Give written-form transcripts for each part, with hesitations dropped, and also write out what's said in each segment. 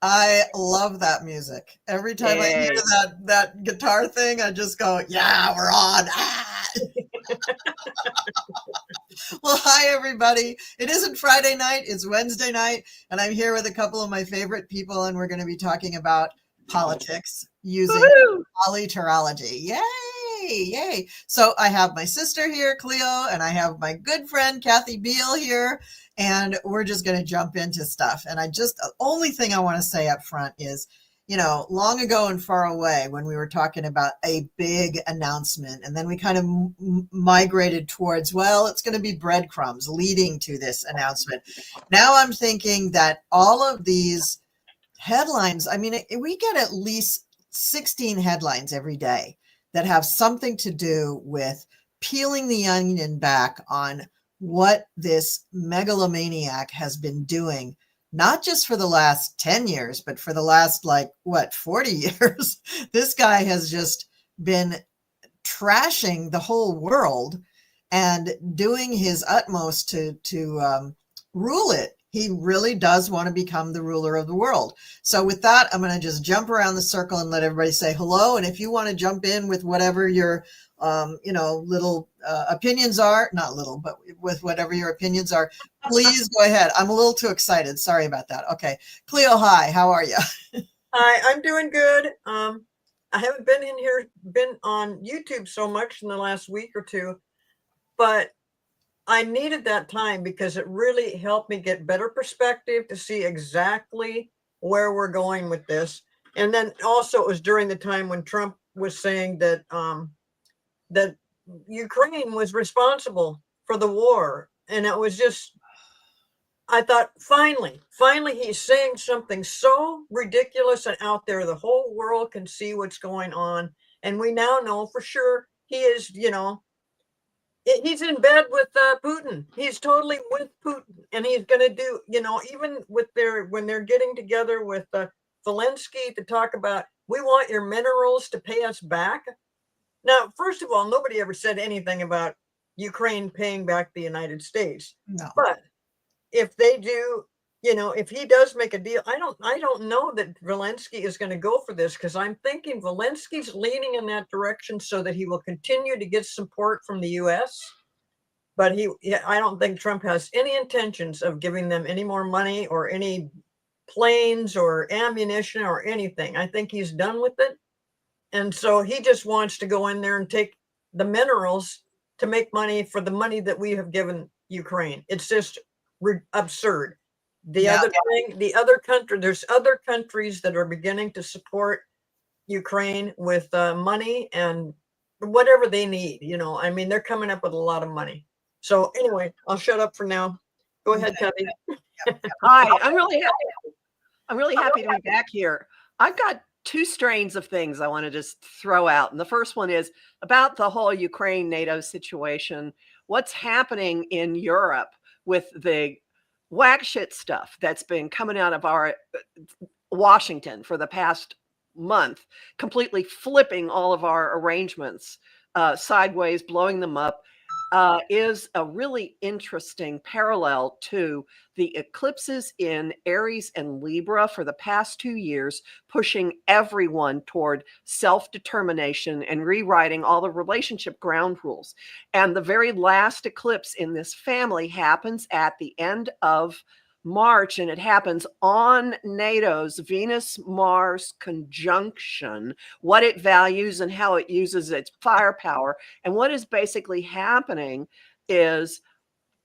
I love that music. Every time I hear Yay. that guitar thing, I just go, yeah, we're on. Ah! Well, hi, everybody. It isn't Friday night, it's Wednesday night, and I'm here with a couple of my favorite people, and we're going to be talking about politics using Woohoo! PoliTarology. Yay! Yay! So I have my sister here, Cleo, and I have my good friend Kathy Biehl here, and we're just going to jump into stuff. And the only thing I want to say up front is, long ago and far away when we were talking about a big announcement, and then we kind of migrated towards, well, it's going to be breadcrumbs leading to this announcement. Now I'm thinking that all of these headlines, I mean, we get at least 16 headlines every day that have something to do with peeling the onion back on what this megalomaniac has been doing, not just for the last 10 years, but for the last 40 years. This guy has just been trashing the whole world and doing his utmost to rule it. He really does want to become the ruler of the world. So with that, I'm going to just jump around the circle and let everybody say hello. And if you want to jump in with whatever your, little opinions are, not little, but with whatever your opinions are, please go ahead. I'm a little too excited. Sorry about that. Okay. Cleo, hi. How are you? Hi, I'm doing good. I haven't been on YouTube so much in the last week or two, but I needed that time because it really helped me get better perspective to see exactly where we're going with this. And then also it was during the time when Trump was saying that that Ukraine was responsible for the war. And it was just, I thought, finally, he's saying something so ridiculous and out there. The whole world can see what's going on. And we now know for sure he is, he's in bed with Putin. He's totally with Putin, and he's going to do, even with when they're getting together with Zelensky to talk about, we want your minerals to pay us back. Now, first of all, nobody ever said anything about Ukraine paying back the United States. No. But if they do, if he does make a deal, I don't know that Zelensky is going to go for this, because I'm thinking Zelensky's leaning in that direction so that he will continue to get support from the U.S. But I don't think Trump has any intentions of giving them any more money or any planes or ammunition or anything. I think he's done with it. And so he just wants to go in there and take the minerals to make money for the money that we have given Ukraine. It's just absurd. Other thing, there's other countries that are beginning to support Ukraine with money and whatever they need. I mean, they're coming up with a lot of money. So anyway, I'll shut up for now. Go ahead, Kathy. Hi, I'm really happy to be back here. I've got two strains of things I want to just throw out. And the first one is about the whole Ukraine NATO situation. What's happening in Europe with the whack shit stuff that's been coming out of our Washington for the past month, completely flipping all of our arrangements sideways, blowing them up, is a really interesting parallel to the eclipses in Aries and Libra for the past 2 years, pushing everyone toward self-determination and rewriting all the relationship ground rules. And the very last eclipse in this family happens at the end of March, and it happens on NATO's Venus-Mars conjunction, what it values and how it uses its firepower. And what is basically happening is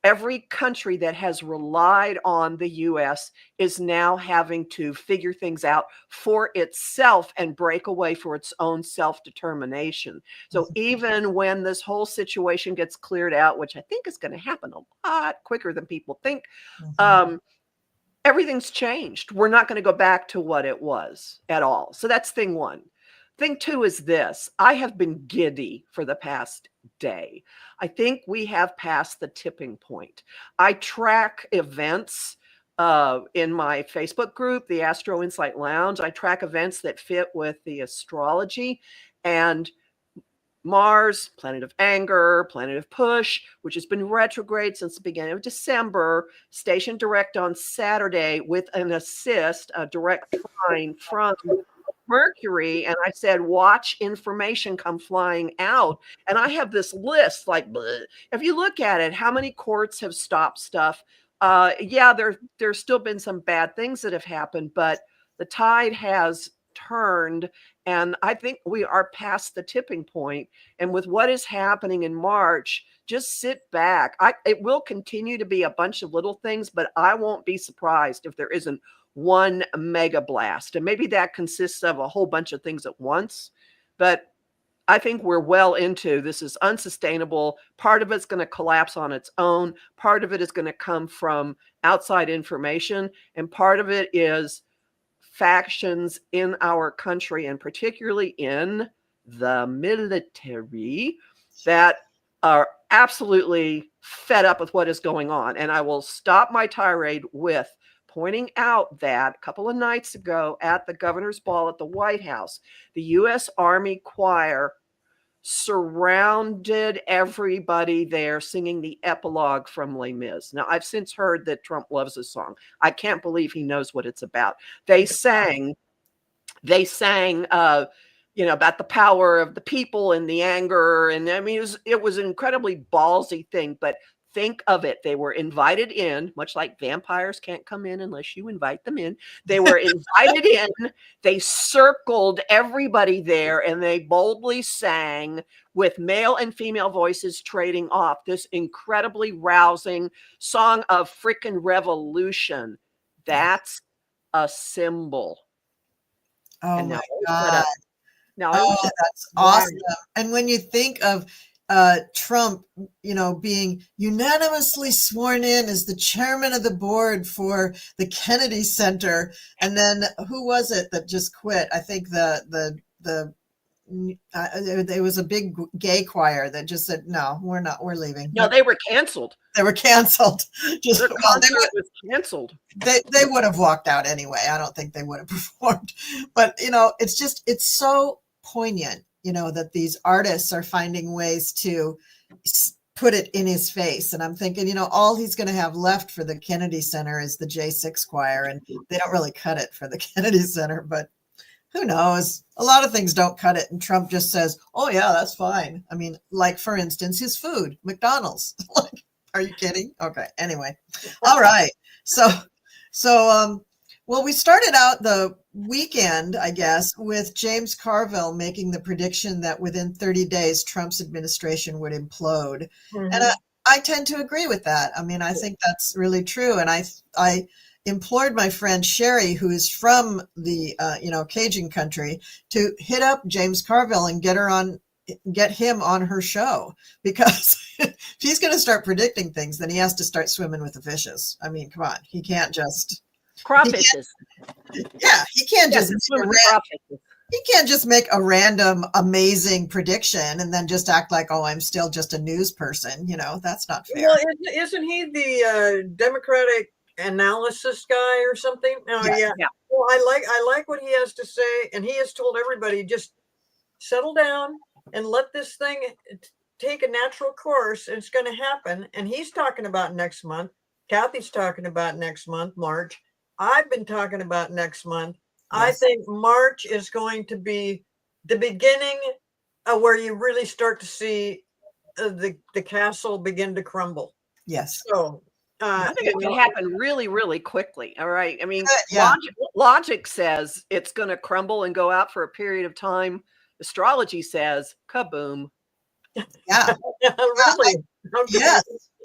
every country that has relied on the US is now having to figure things out for itself and break away for its own self-determination. So even when this whole situation gets cleared out, which I think is going to happen a lot quicker than people think, everything's changed. We're not going to go back to what it was at all. So that's thing one. Thing two is this. I have been giddy for the past day. I think we have passed the tipping point. I track events in my Facebook group, the Astro Insight Lounge. I track events that fit with the astrology. And Mars, planet of anger, planet of push, which has been retrograde since the beginning of December, stationed direct on Saturday with an assist, a direct trine from Mercury. And I said, watch information come flying out. And I have this list, like, bleh. If you look at it, how many courts have stopped stuff? Yeah, there's still been some bad things that have happened, but the tide has turned. And I think we are past the tipping point. And with what is happening in March, just sit back. It will continue to be a bunch of little things, but I won't be surprised if there isn't one mega blast. And maybe that consists of a whole bunch of things at once. But I think we're well into this is unsustainable. Part of it's going to collapse on its own. Part of it is going to come from outside information. And part of it is factions in our country, and particularly in the military, that are absolutely fed up with what is going on. And I will stop my tirade with pointing out that a couple of nights ago at the governor's ball at the White House, the U.S. Army Choir surrounded everybody there singing the epilogue from Les Mis. Now, I've since heard that Trump loves this song. I can't believe he knows what it's about. They sang, about the power of the people and the anger. And I mean, it was an incredibly ballsy thing, but think of it. They were invited in, much like vampires can't come in unless you invite them in. They were invited in. They circled everybody there and they boldly sang with male and female voices trading off this incredibly rousing song of frickin' revolution. That's a symbol. Oh my God. Now, that's awesome. And when you think of Trump, being unanimously sworn in as the chairman of the board for the Kennedy Center, and then who was it that just quit? I think there was a big gay choir that just said, "No, we're leaving." No, they were canceled. They were canceled. Their concert was canceled. They would have walked out anyway. I don't think they would have performed. But it's so poignant. That these artists are finding ways to put it in his face. And I'm thinking, all he's going to have left for the Kennedy Center is the J6 choir. And they don't really cut it for the Kennedy Center, but who knows? A lot of things don't cut it. And Trump just says, oh yeah, that's fine. I mean, like for instance, his food, McDonald's. Are you kidding? Okay. Anyway. All right. So, well, we started out the weekend, I guess, with James Carville making the prediction that within 30 days, Trump's administration would implode. Mm-hmm. And I tend to agree with that. I mean, I think that's really true. And I implored my friend Sherry, who is from the, Cajun country, to hit up James Carville and get him on her show, because if he's going to start predicting things, then he has to start swimming with the fishes. I mean, come on. He can't just... Crawfishes. Yeah, he can't just make a random amazing prediction and then just act like, oh, I'm still just a news person. That's not fair. Well, isn't he the Democratic analysis guy or something? Oh, yeah. Well, I like what he has to say, and he has told everybody, just settle down and let this thing take a natural course. It's going to happen. And he's talking about next month. Kathy's talking about next month, March. I've been talking about next month. Yes. I think March is going to be the beginning of where you really start to see the castle begin to crumble. Yes. So I think it can happen really, really quickly. All right. I mean, logic says it's going to crumble and go out for a period of time. Astrology says kaboom. Yeah. Really? Yes.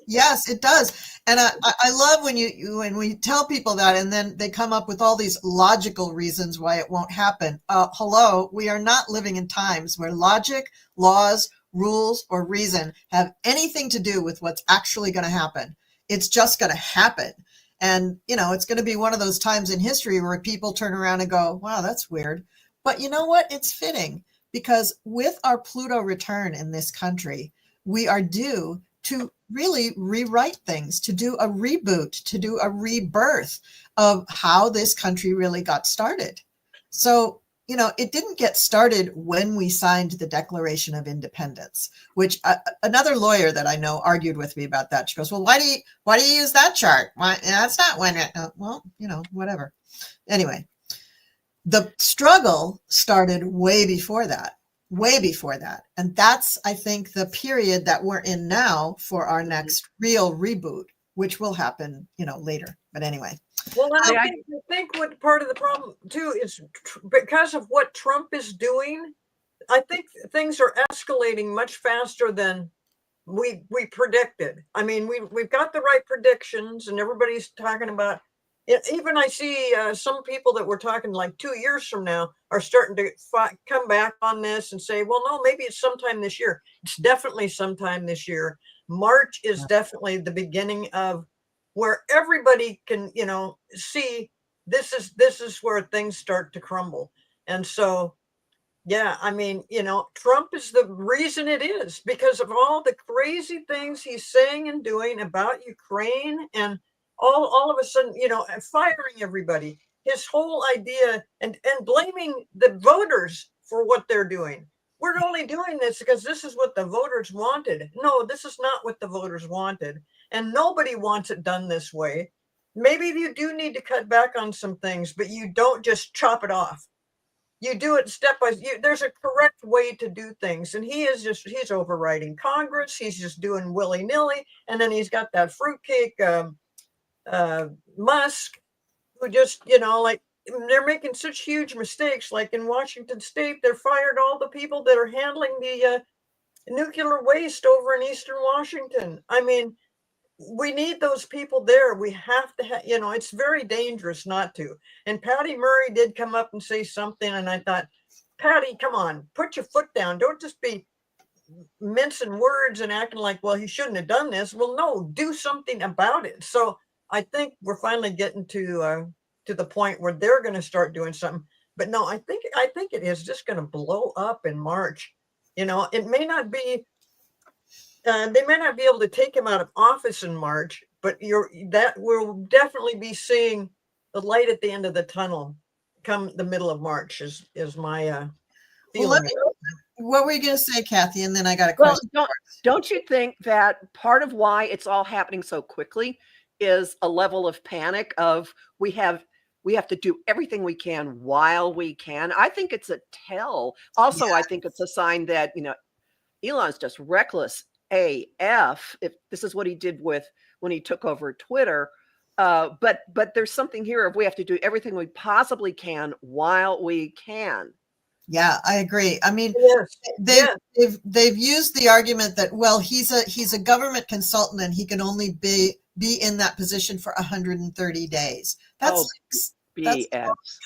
Yes, it does. And I love when we tell people that, and then they come up with all these logical reasons why it won't happen. Hello, we are not living in times where logic, laws, rules, or reason have anything to do with what's actually going to happen. It's just going to happen. And, it's going to be one of those times in history where people turn around and go, wow, that's weird. But you know what? It's fitting, because with our Pluto return in this country, we are due to really rewrite things, to do a reboot, to do a rebirth of how this country really got started. So it didn't get started when we signed the Declaration of Independence, which another lawyer that I know argued with me about that. She goes, well, why do you use that chart? Why? That's not when it, well, whatever. Anyway, the struggle started way before that. And that's, I think, the period that we're in now for our next real reboot, which will happen, later. But anyway. Well, and I think what part of the problem too is because of what Trump is doing. I think things are escalating much faster than we predicted. I mean, we've got the right predictions, and everybody's talking about it. Even I see some people that were talking like 2 years from now are starting to come back on this and say, well, no, maybe it's sometime this year. It's definitely sometime this year. March is definitely the beginning of where everybody can, see this is where things start to crumble. And so, yeah, I mean, Trump is the reason it is, because of all the crazy things he's saying and doing about Ukraine, and all of a sudden, firing everybody. His whole idea and blaming the voters for what they're doing. We're only doing this because this is what the voters wanted. No, this is not what the voters wanted. And nobody wants it done this way. Maybe you do need to cut back on some things, but you don't just chop it off. You do it step by step. There's a correct way to do things. And he's overriding Congress. He's just doing willy-nilly. And then he's got that fruitcake Musk, who just, they're making such huge mistakes. Like in Washington State, they're fired all the people that are handling the nuclear waste over in Eastern Washington. I mean, we need those people there. We have to have, it's very dangerous not to. And Patty Murray did come up and say something. And I thought, Patty, come on, put your foot down. Don't just be mincing words and acting like, well, he shouldn't have done this. Well, no, do something about it. So I think we're finally getting to the point where they're going to start doing something. But no, I think it is just going to blow up in March. It may not be. They may not be able to take him out of office in March, but we'll definitely be seeing the light at the end of the tunnel come the middle of March. Is my feeling. What were you going to say, Kathy? And then I got a question. Well, don't you think that part of why it's all happening so quickly is a level of panic of we have to do everything we can while we can? I think it's a tell. Also, I think it's a sign that, Elon's just reckless AF, if this is what he did when he took over Twitter. But there's something here of we have to do everything we possibly can while we can. Yeah, I agree. I mean, they've used the argument that, well, he's a government consultant and he can only be in that position for 130 days. That's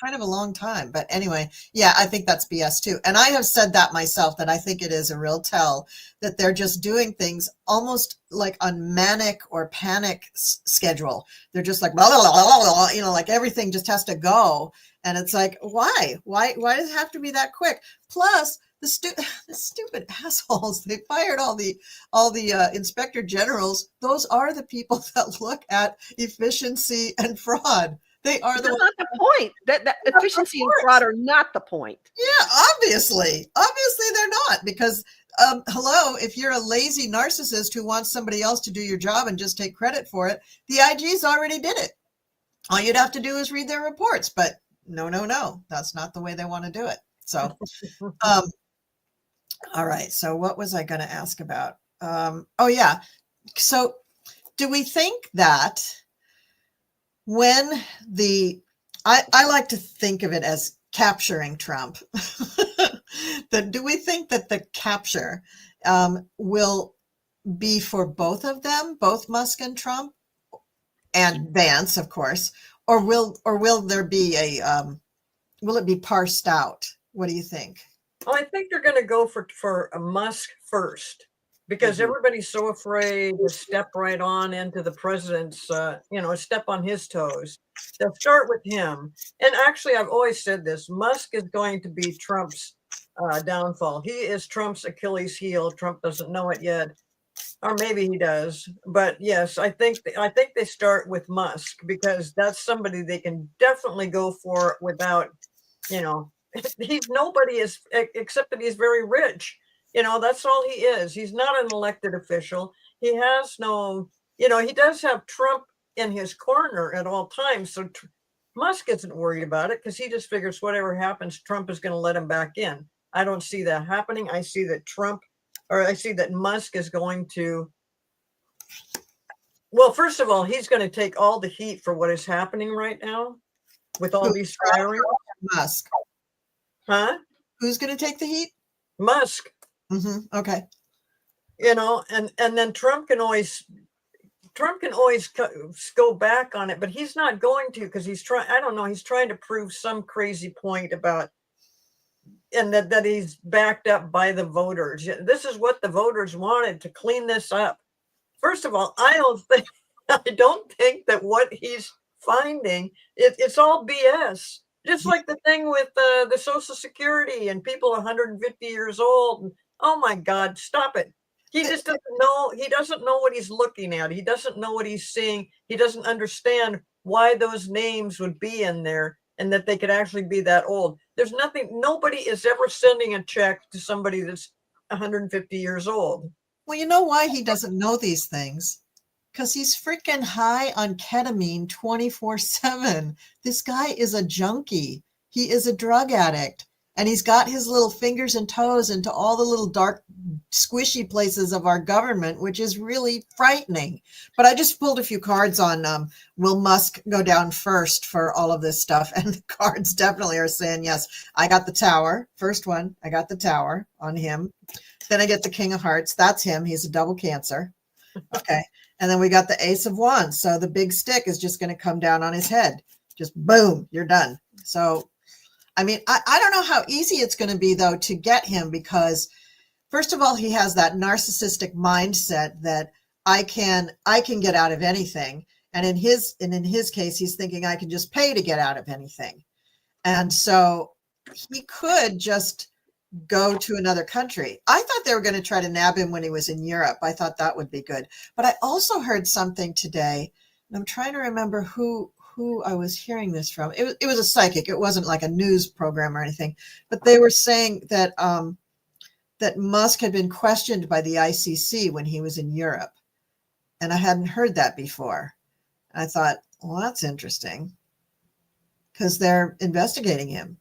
kind of a long time. But anyway, yeah, I think that's BS too. And I have said that myself, that I think it is a real tell that they're just doing things almost like on manic or panic schedule. They're just like, blah, blah, blah, blah, blah, like everything just has to go. And it's like, why does it have to be that quick? Plus, the stupid assholes, they fired all the inspector generals. Those are the people that look at efficiency and fraud. They are That's not the point. That efficiency and fraud are not the point. Yeah, obviously they're not, because hello, if you're a lazy narcissist who wants somebody else to do your job and just take credit for it, the IGs already did it. All you'd have to do is read their reports, but no, that's not the way they want to do it. So, all right. So what was I going to ask about? So do we think that when I like to think of it as capturing Trump, do we think that the capture will be for both of them, both Musk and Trump, and Vance, of course, or will there be will it be parsed out? What do you think? Well, I think they're going to go for a Musk first, because everybody's so afraid to step right on into the president's, step on his toes. They'll start with him. And actually, I've always said this, Musk is going to be Trump's downfall. He is Trump's Achilles heel. Trump doesn't know it yet. Or maybe he does. But yes, I think they start with Musk, because that's somebody they can definitely go for without, he's nobody except that he's very rich. That's all he is. He's not an elected official. He has no, he does have Trump in his corner at all times. So Musk isn't worried about it because he just figures whatever happens, Trump is going to let him back in. I don't see that happening. I see that Musk is going to, well, first of all, he's going to take all the heat for what is happening right now with all these firings. Musk. Huh? Who's going to take the heat? Musk. Okay. And then Trump can always go back on it, but he's not going to, because he's trying to prove some crazy point about, and that he's backed up by the voters. This is what the voters wanted, to clean this up. First of all, I don't think that what he's finding, it's all BS. Just like the thing with the Social Security and people 150 years old. Oh my God, stop it. He just doesn't know. He doesn't know what he's looking at. He doesn't know what he's seeing. He doesn't understand why those names would be in there and that they could actually be that old. There's nobody is ever sending a check to somebody that's 150 years old. Well, you know why he doesn't know these things? Because he's freaking high on ketamine 24/7. This guy is a junkie. He is a drug addict. And he's got his little fingers and toes into all the little dark, squishy places of our government, which is really frightening. But I just pulled a few cards on will Musk go down first for all of this stuff? And the cards definitely are saying yes. I got the Tower. First one, I got the Tower on him. Then I get the King of Hearts. That's him. He's a double Cancer. Okay. And then we got the Ace of Wands. So the big stick is just going to come down on his head. Just boom, you're done. So, I mean, I don't know how easy it's going to be, though, to get him, because first of all, he has that narcissistic mindset that I can get out of anything. And in his case, he's thinking I can just pay to get out of anything. And so he could just go to another country. I thought they were going to try to nab him when he was in Europe. I thought that would be good. But I also heard something today, and I'm trying to remember who I was hearing this from. It was a psychic. It wasn't like a news program or anything, but they were saying that that Musk had been questioned by the ICC when he was in Europe. And I hadn't heard that before. I thought, well, that's interesting, because they're investigating him.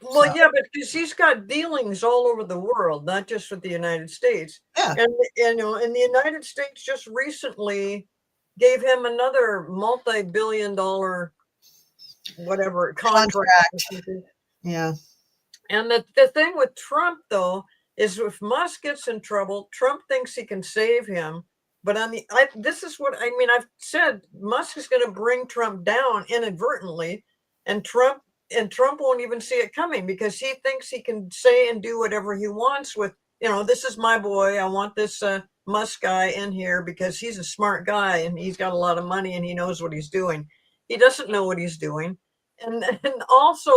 Well, so. Yeah, but because he's got dealings all over the world, not just with the United States. Yeah. And the United States just recently gave him another multi-billion-dollar whatever contract. Yeah. And the thing with Trump, though, is if Musk gets in trouble, Trump thinks he can save him. But this is what I mean. I've said Musk is going to bring Trump down inadvertently, and Trump won't even see it coming, because he thinks he can say and do whatever he wants with, this is my boy. I want this Musk guy in here because he's a smart guy and he's got a lot of money and he knows what he's doing. He doesn't know what he's doing. And also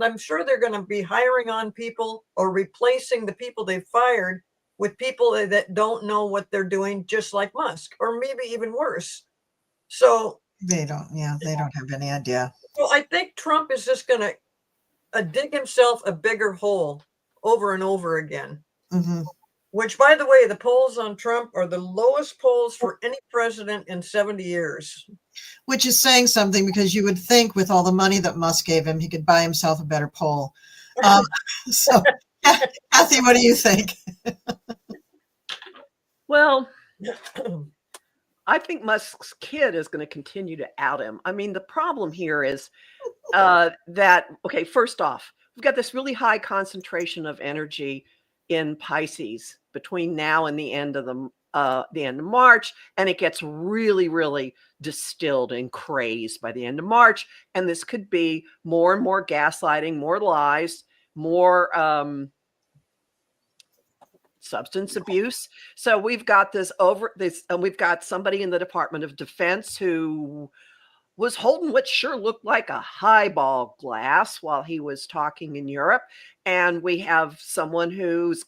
I'm sure they're going to be hiring on people or replacing the people they've fired with people that don't know what they're doing, just like Musk, or maybe even worse. So they don't have any idea. Well, I think Trump is just going to dig himself a bigger hole over and over again. Mm-hmm. Which, by the way, the polls on Trump are the lowest polls for any president in 70 years. Which is saying something, because you would think with all the money that Musk gave him, he could buy himself a better poll. So, Kathy, what do you think? Well, I think Musk's kid is going to continue to out him. I mean, the problem here is that, okay, first off, we've got this really high concentration of energy in Pisces between now and the end of March, and it gets really, really distilled and crazed by the end of March. And this could be more and more gaslighting, more lies, more substance abuse. So we've got we've got somebody in the Department of Defense who was holding what sure looked like a highball glass while he was talking in Europe. And we have someone who's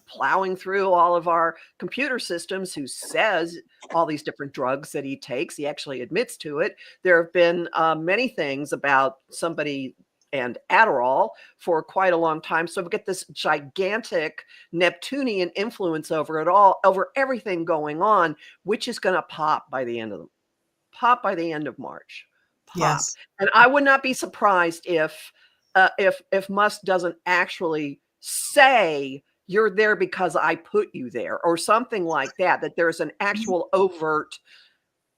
plowing through all of our computer systems who says all these different drugs that he takes. He actually admits to it. There have been many things about somebody and Adderall for quite a long time. So we get this gigantic Neptunian influence over it all, over everything going on, which is going to pop by the end of March. Pop. Yes. And I would not be surprised if Musk doesn't actually say you're there because I put you there, or something like that, that there's an actual overt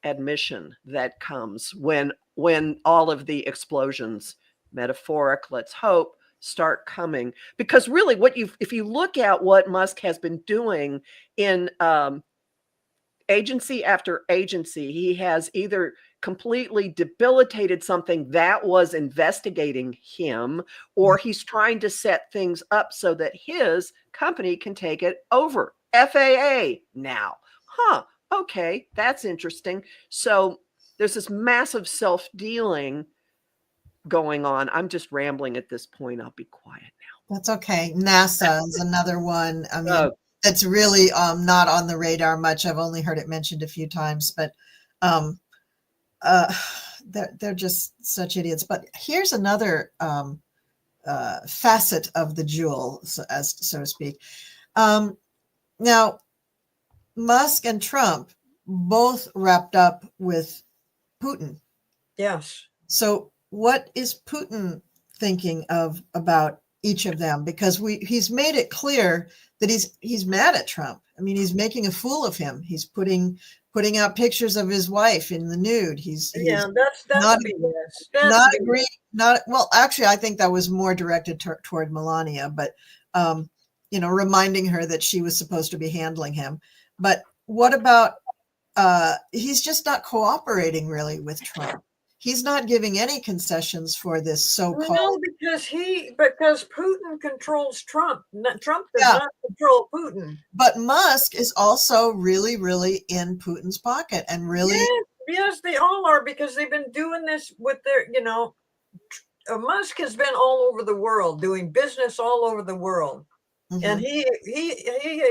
admission that comes when all of the explosions, metaphoric, let's hope, start coming. Because really if you look at what Musk has been doing in agency after agency, he has either completely debilitated something that was investigating him, or he's trying to set things up so that his company can take it over. FAA now. Okay, that's interesting. So there's this massive self-dealing going on. I'm just rambling at this point. I'll be quiet now. That's okay. NASA is another one. I mean, that's really not on the radar much. I've only heard it mentioned a few times, but they're just such idiots. But here's another facet of the jewel, so to speak. Now, Musk and Trump both wrapped up with Putin. Yes. So what is Putin thinking about each of them? Because he's made it clear that he's mad at Trump. I mean, he's making a fool of him. He's putting out pictures of his wife in the nude. He's that's not BS. Not agreeing. Well, actually, I think that was more directed toward Melania, but reminding her that she was supposed to be handling him. But what about he's just not cooperating really with Trump. He's not giving any concessions for this so-called. No, because Putin controls Trump. Trump does not control Putin. But Musk is also really, really in Putin's pocket, and really. Yes, they all are, because they've been doing this with their. Musk has been all over the world, doing business all over the world, and he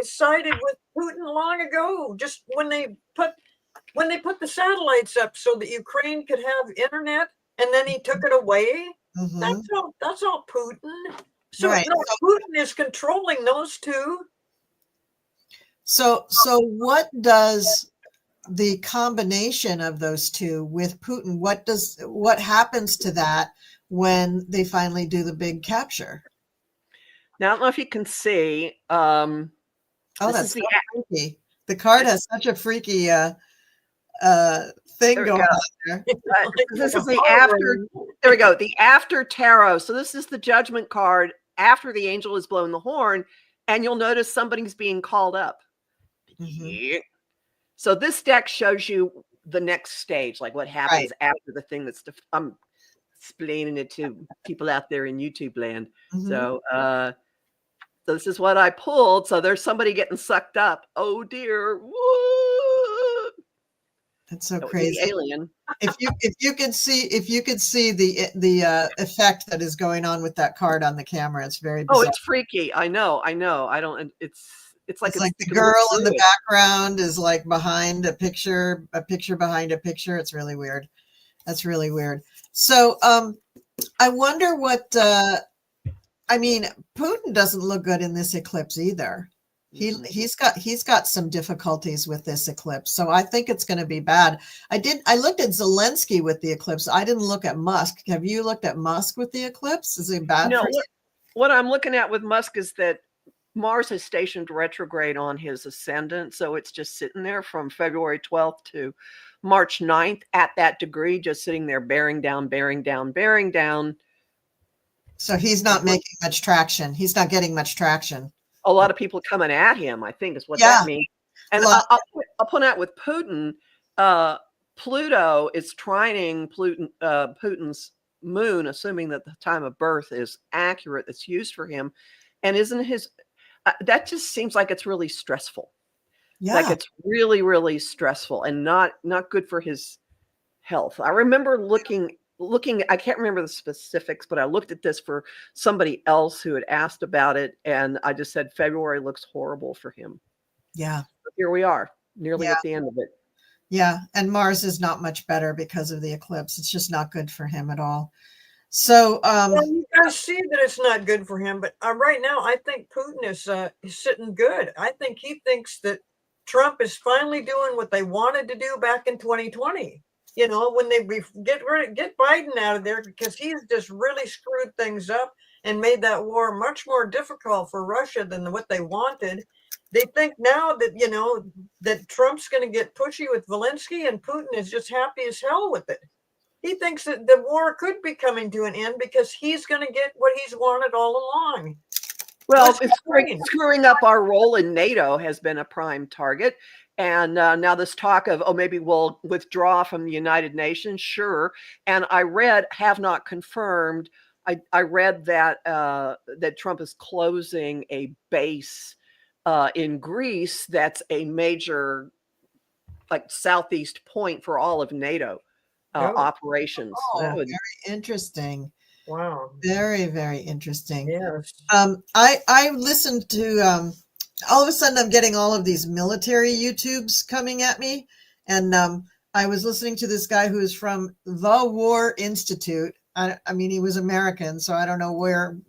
sided with Putin long ago. Just when they put the satellites up so that Ukraine could have internet, and then he took it away. That's all Putin. So right. Putin is controlling those two. So what does the combination of those two with Putin, what happens to that when they finally do the big capture? Now, I don't know if you can see. That's so freaky. The card has such a freaky thing going on there. This is the after. There we go. The after tarot. So this is the judgment card after the angel has blown the horn, and you'll notice somebody's being called up. So this deck shows you the next stage, like what happens after the thing that's. I'm explaining it to people out there in YouTube land. So this is what I pulled. So there's somebody getting sucked up. Oh dear. Woo! That's so crazy. Alien. If you could see the effect that is going on with that card on the camera, it's very bizarre. Oh, it's freaky. I know. I don't. It's like the girl in the background is like behind a picture behind a picture. It's really weird. That's really weird. So I wonder what. Putin doesn't look good in this eclipse either. He's got some difficulties with this eclipse, so I think it's going to be bad. I looked at Zelensky with the eclipse. I didn't look at Musk. Have you looked at Musk with the eclipse? Is it bad? No. What I'm looking at with Musk is that Mars has stationed retrograde on his ascendant, so it's just sitting there from February 12th to March 9th at that degree, just sitting there bearing down. So he's not making much traction. He's not getting much traction. A lot of people coming at him, I think, is what that means. And I'll point out with Putin, Pluto is trining Putin's moon, assuming that the time of birth is accurate, that's used for him. And isn't his, that just seems like it's really stressful. Yeah. Like it's really, really stressful and not good for his health. I remember looking, I can't remember the specifics, but I looked at this for somebody else who had asked about it. And I just said, February looks horrible for him. Yeah. But here we are, nearly at the end of it. Yeah. And Mars is not much better because of the eclipse. It's just not good for him at all. So, Well, you guys see that it's not good for him, but right now I think Putin is sitting good. I think he thinks that Trump is finally doing what they wanted to do back in 2020. You know, when they get Biden out of there, because he's just really screwed things up and made that war much more difficult for Russia than what they wanted. They think now that, you know, that Trump's going to get pushy with Zelensky, and Putin is just happy as hell with it. He thinks that the war could be coming to an end because he's going to get what he's wanted all along. Well, screwing up our role in NATO has been a prime target. And now this talk of, oh, maybe we'll withdraw from the United Nations. Sure. And I read, have not confirmed, I read that that Trump is closing a base in Greece that's a major, like, southeast point for all of NATO operations. Oh, That would, very interesting. Wow. Very, very interesting. Yes. I listened to, all of a sudden I'm getting all of these military YouTubes coming at me. And I was listening to this guy who is from the War Institute. I mean, he was American, so I don't know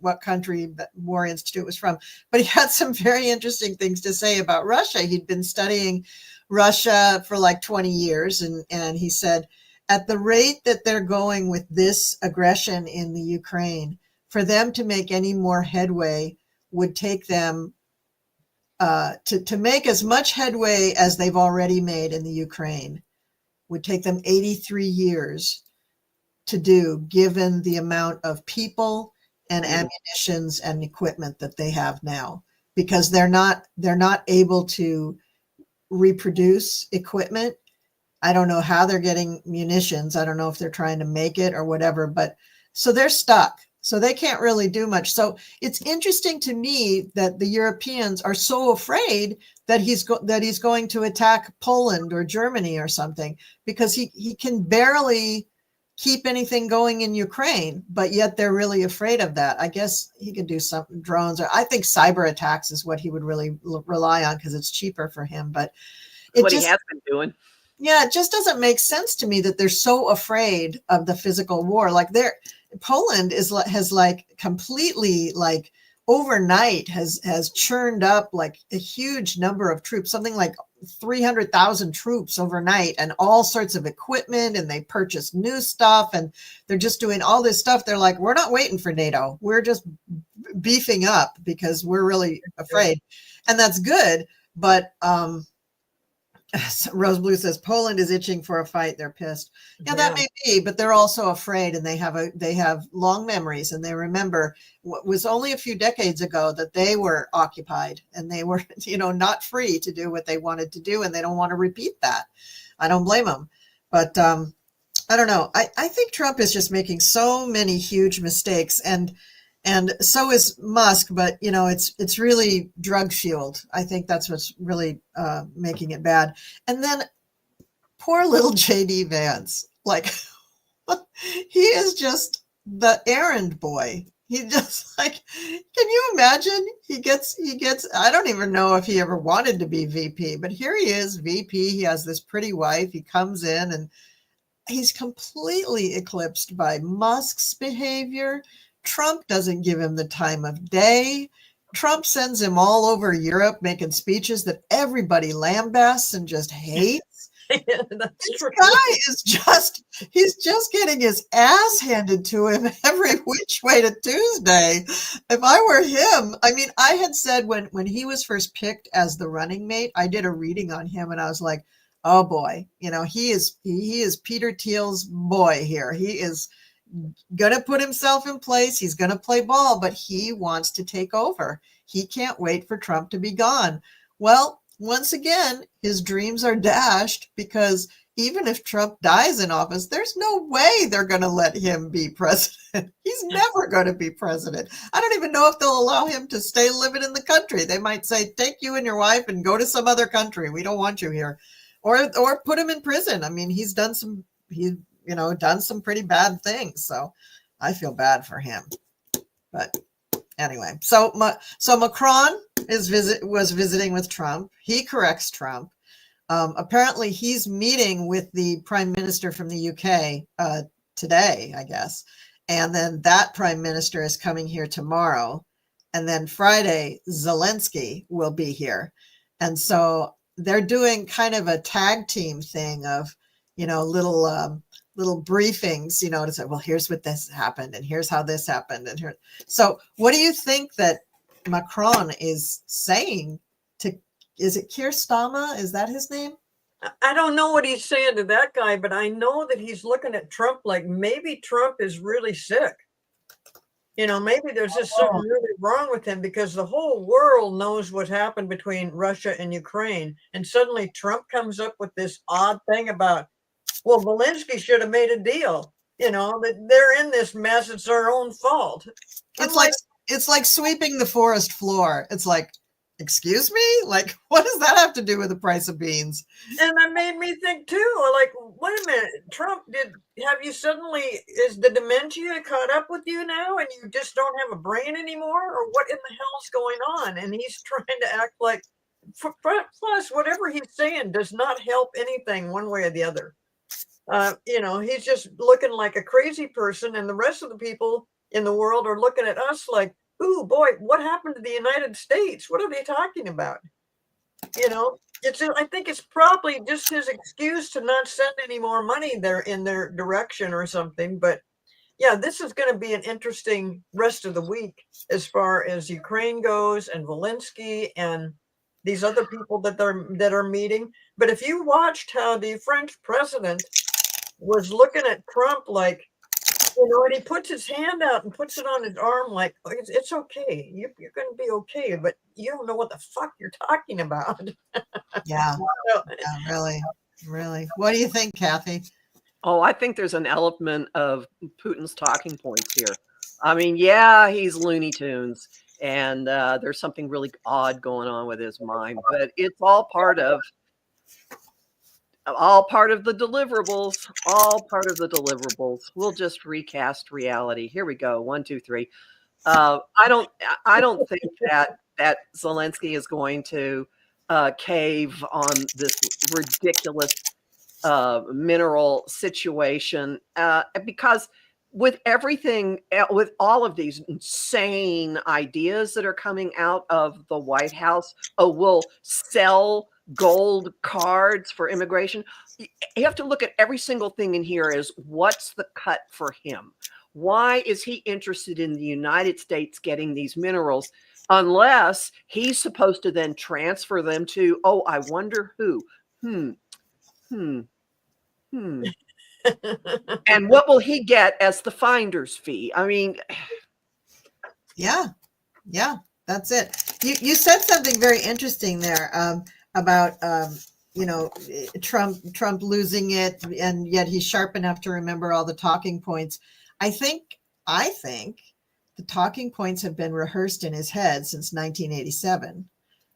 what country that War Institute was from, but he had some very interesting things to say about Russia. He'd been studying Russia for like 20 years. And he said, at the rate that they're going with this aggression in the Ukraine, for them to make any more headway would take them to make as much headway as they've already made in the Ukraine would take them 83 years to do, given the amount of people and ammunitions and equipment that they have now, because they're not able to reproduce equipment. I don't know how they're getting munitions. I don't know if they're trying to make it or whatever, but so they're stuck. So they can't really do much. So it's interesting to me that the Europeans are so afraid that he's going to attack Poland or Germany or something, because he can barely keep anything going in Ukraine, but yet they're really afraid of that. I guess he can do some drones, or I think cyber attacks is what he would really rely on because it's cheaper for him. But he has been doing. Yeah, it just doesn't make sense to me that they're so afraid of the physical war. Like Poland has like completely, like, overnight has churned up like a huge number of troops, something like 300,000 troops overnight, and all sorts of equipment, and they purchased new stuff, and they're just doing all this stuff. They're like, we're not waiting for NATO. We're just beefing up because we're really afraid. And that's good. But Rose Blue says Poland is itching for a fight. They're pissed. Yeah, that may be, but they're also afraid, and they have long memories, and they remember what was only a few decades ago that they were occupied and they were, not free to do what they wanted to do, and they don't want to repeat that. I don't blame them, but I don't know. I think Trump is just making so many huge mistakes, and so is Musk, but it's really drug fueled. I think that's what's really making it bad. And then poor little JD Vance, like he is just the errand boy. He just, like, can you imagine? He gets, I don't even know if he ever wanted to be VP, but here he is, VP. He has this pretty wife. He comes in and he's completely eclipsed by Musk's behavior. Trump doesn't give him the time of day. Trump sends him all over Europe making speeches that everybody lambasts and just hates. This guy is he's just getting his ass handed to him every which way to Tuesday. If I were him, I mean, I had said when he was first picked as the running mate, I did a reading on him, and I was like, oh boy, he is Peter Thiel's boy here. He is going to put himself in place. He's going to play ball, but he wants to take over. He can't wait for Trump to be gone. Well, once again, his dreams are dashed, because even if Trump dies in office, there's no way they're going to let him be president. He's never going to be president. I don't even know if they'll allow him to stay living in the country. They might say, take you and your wife and go to some other country. We don't want you here. Or put him in prison. I mean, he's done some pretty bad things. So I feel bad for him. But anyway, so Macron was visiting with Trump. He corrects Trump. Apparently he's meeting with the prime minister from the UK today, I guess. And then that prime minister is coming here tomorrow. And then Friday, Zelensky will be here. And so they're doing kind of a tag team thing of, little briefings, to say, well, here's what this happened and here's how this happened. And here. So what do you think that Macron is saying is it Keir Starmer? Is that his name? I don't know what he's saying to that guy, but I know that he's looking at Trump like maybe Trump is really sick. Maybe there's just something really wrong with him, because the whole world knows what happened between Russia and Ukraine. And suddenly Trump comes up with this odd thing about, well, Zelensky should have made a deal, that they're in this mess. It's their own fault. It's like sweeping the forest floor. It's like, excuse me? Like, what does that have to do with the price of beans? And that made me think too, like, wait a minute, Trump, is the dementia caught up with you now and you just don't have a brain anymore? Or what in the hell's going on? And he's trying to act like, plus whatever he's saying does not help anything one way or the other. He's just looking like a crazy person, and the rest of the people in the world are looking at us like, ooh, boy, what happened to the United States? What are they talking about? I think it's probably just his excuse to not send any more money there in their direction or something. But yeah, this is going to be an interesting rest of the week as far as Ukraine goes, and Zelensky and these other people that are meeting. But if you watched how the French president was looking at Trump like, and he puts his hand out and puts it on his arm like, it's okay. You're going to be okay, but you don't know what the fuck you're talking about. Yeah, really, really. What do you think, Kathy? Oh, I think there's an element of Putin's talking points here. I mean, yeah, he's Looney Tunes, and there's something really odd going on with his mind, but it's all part of the deliverables, We'll just recast reality. Here we go. 1, 2, 3. I don't think that Zelensky is going to cave on this ridiculous mineral situation, because with everything, with all of these insane ideas that are coming out of the White House, we'll sell gold cards for immigration. You have to look at every single thing in here as what's the cut for him? Why is he interested in the United States getting these minerals, unless he's supposed to then transfer them to, I wonder who? And what will he get as the finder's fee? I mean, yeah, that's it. You said something very interesting there about Trump losing it, and yet he's sharp enough to remember all the talking points. I think the talking points have been rehearsed in his head since 1987.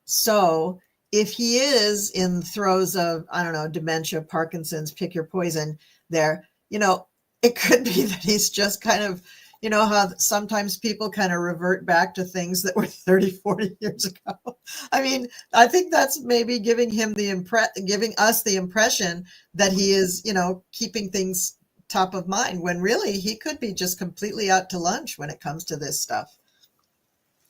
So if he is in the throes of, I don't know, dementia, Parkinson's, pick your poison there, it could be that he's just kind of, how sometimes people kind of revert back to things that were 30, 40 years ago. I mean, I think that's maybe giving us the impression that he is, keeping things top of mind, when really he could be just completely out to lunch when it comes to this stuff.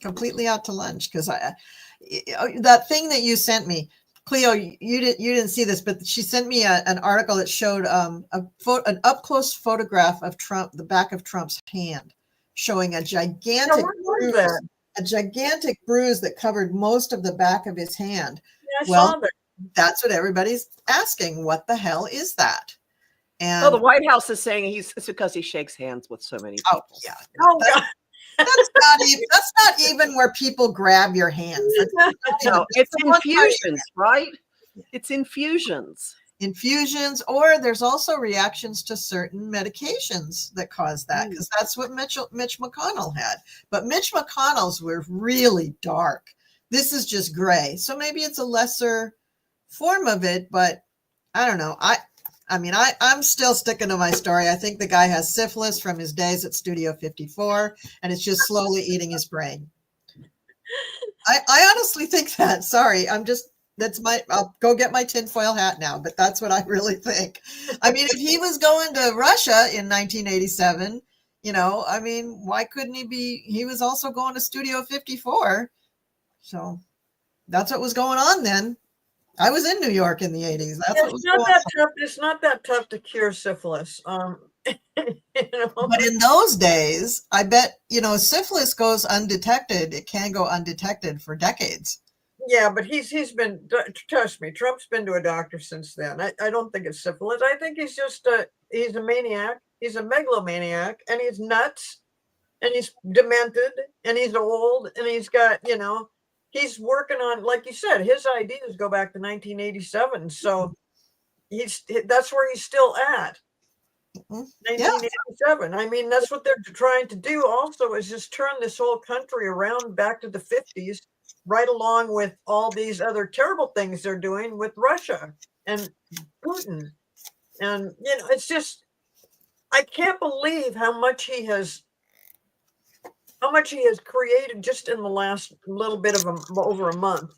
Completely out to lunch. Because that thing that you sent me, Cleo, you didn't see this, but she sent me an article that showed an up close photograph of Trump, the back of Trump's hand, showing a gigantic bruise that covered most of the back of his hand. Yeah, I saw that. That's what everybody's asking. What the hell is that? And the White House is saying it's because he shakes hands with so many people. Oh yeah. God. That's not even where people grab your hands. No, it's infusions, right? It's infusions. Or there's also reactions to certain medications that cause that, because that's what Mitch McConnell had. But Mitch McConnell's were really dark. This is just gray. So maybe it's a lesser form of it, but I don't know. I'm still sticking to my story. I think the guy has syphilis from his days at Studio 54, and it's just slowly eating his brain. I honestly think that. Sorry, I'll go get my tinfoil hat now, but that's what I really think. I mean, if he was going to Russia in 1987, I mean, why couldn't he be? He was also going to Studio 54. So that's what was going on then. I was in New York in the 80s. That's what was going on. It's not that tough to cure syphilis. But in those days, I bet, syphilis goes undetected. It can go undetected for decades. Yeah, but he's been, trust me, Trump's been to a doctor since then. I don't think it's syphilis. I think he's just he's a maniac. He's a megalomaniac, and he's nuts, and he's demented, and he's old, and he's got, he's working on, like you said, his ideas go back to 1987. So that's where he's still at. 1987. I mean, that's what they're trying to do also, is just turn this whole country around back to the 50s, right along with all these other terrible things they're doing with Russia and Putin. And, it's just, I can't believe how much he has created just in the last little bit of over a month.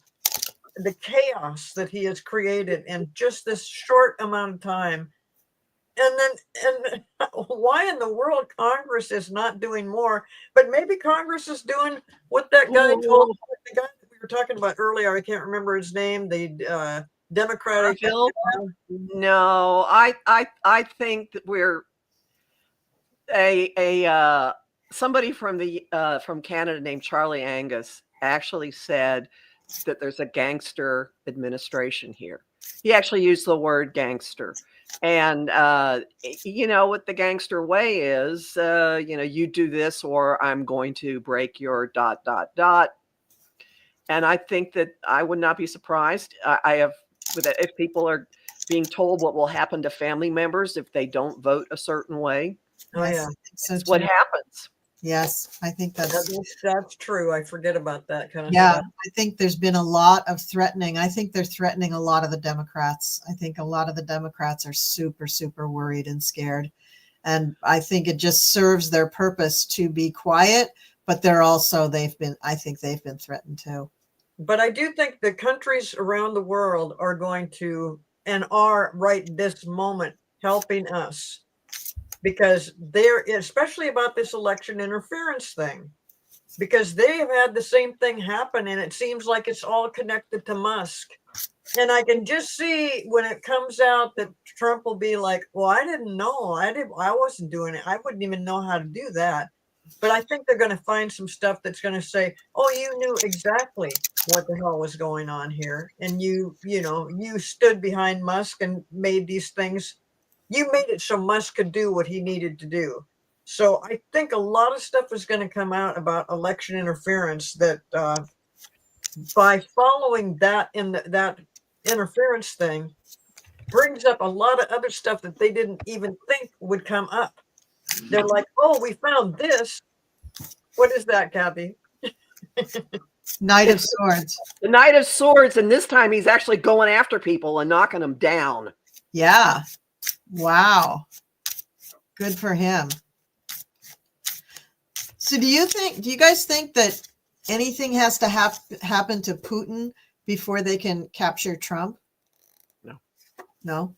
The chaos that he has created in just this short amount of time. And why in the world Congress is not doing more? But maybe Congress is doing what that guy told, the guy that we were talking about earlier. I can't remember his name. The Democratic. No, I think that we're somebody from Canada named Charlie Angus actually said that there's a gangster administration here. He actually used the word gangster. And, what the gangster way is, you do this or I'm going to break your ... And I think that I would not be surprised. If people are being told what will happen to family members if they don't vote a certain way. Oh, yeah. That's what happens. Yes, I think that's true. I forget about that kind of stuff. stuff. I think there's been a lot of threatening. I think they're threatening a lot of the Democrats. I think a lot of the Democrats are super, super worried and scared. And I think it just serves their purpose to be quiet, but I think they've been threatened too. But I do think the countries around the world are going to, and are right this moment, helping us. Because they're, especially about this election interference thing, because they have had the same thing happen, and it seems like it's all connected to Musk. And I can just see when it comes out that Trump will be like, well, I didn't know. I wasn't doing it. I wouldn't even know how to do that. But I think they're going to find some stuff that's going to say, oh, you knew exactly what the hell was going on here. And you stood behind Musk and made these things. You made it so Musk could do what he needed to do. So I think a lot of stuff is going to come out about election interference that by following that that interference thing brings up a lot of other stuff that they didn't even think would come up. They're like, oh, we found this. What is that, Kathy? Knight of Swords. The Knight of Swords, and this time he's actually going after people and knocking them down. Yeah. Wow. Good for him. So do you guys think that anything has to happen to Putin before they can capture Trump? No.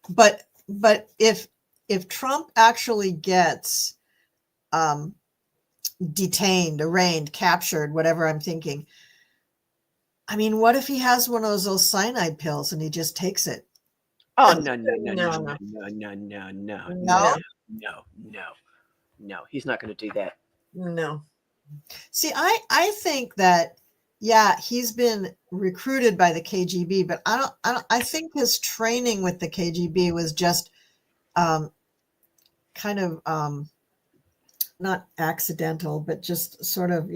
But if Trump actually gets detained, arraigned, captured, whatever I'm thinking, I mean, what if he has one of those cyanide pills and he just takes it? Oh, no. He's not going to do that. No. See, I think that, yeah, he's been recruited by the KGB, but I think his training with the KGB was just kind of not accidental, but just sort of,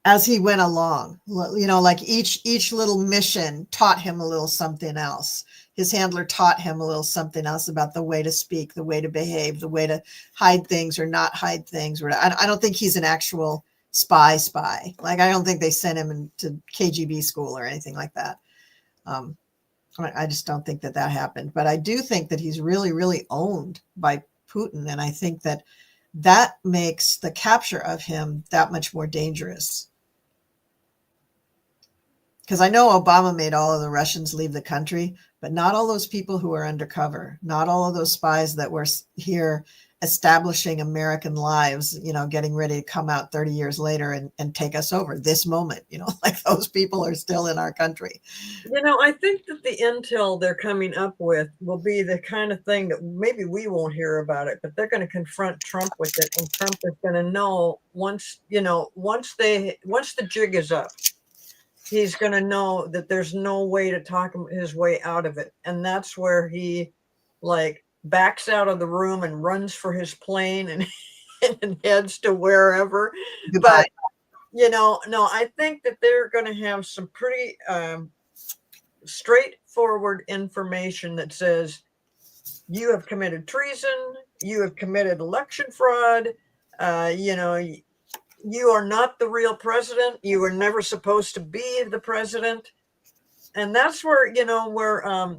as he went along, like each little mission taught him a little something else. His handler taught him a little something else about the way to speak, the way to behave, the way to hide things or not hide things. I don't think he's an actual spy. Like, I don't think they sent him to KGB school or anything like that. I just don't think that happened. But I do think that he's really, really owned by Putin. And I think that makes the capture of him that much more dangerous. Because I know Obama made all of the Russians leave the country, but not all those people who are undercover, not all of those spies that were here establishing American lives, you know, getting ready to come out 30 years later and take us over this moment, you know, like those people are still in our country. You know, I think that the intel they're coming up with will be the kind of thing that maybe we won't hear about it, but they're going to confront Trump with it. And Trump is going to know once the jig is up, he's going to know that there's no way to talk his way out of it. And that's where he like backs out of the room and runs for his plane and, and heads to wherever. Goodbye. But, you know, no, I think that they're going to have some pretty straightforward information that says you have committed treason, you have committed election fraud, you know, you are not the real president. You were never supposed to be the president. And that's where, you know, where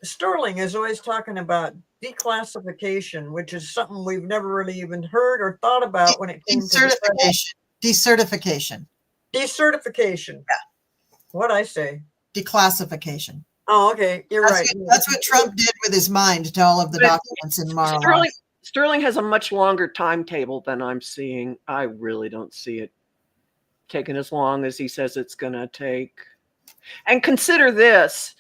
Sterling is always talking about declassification, which is something we've never really even heard or thought about when it came to decertification. Decertification. Yeah. What'd I say? Declassification. Oh, okay. You're right. That's what Trump did with his mind to all of the documents in Mar-a-Lago. Sterling has a much longer timetable than I'm seeing. I really don't see it taking as long as he says it's going to take. And consider this.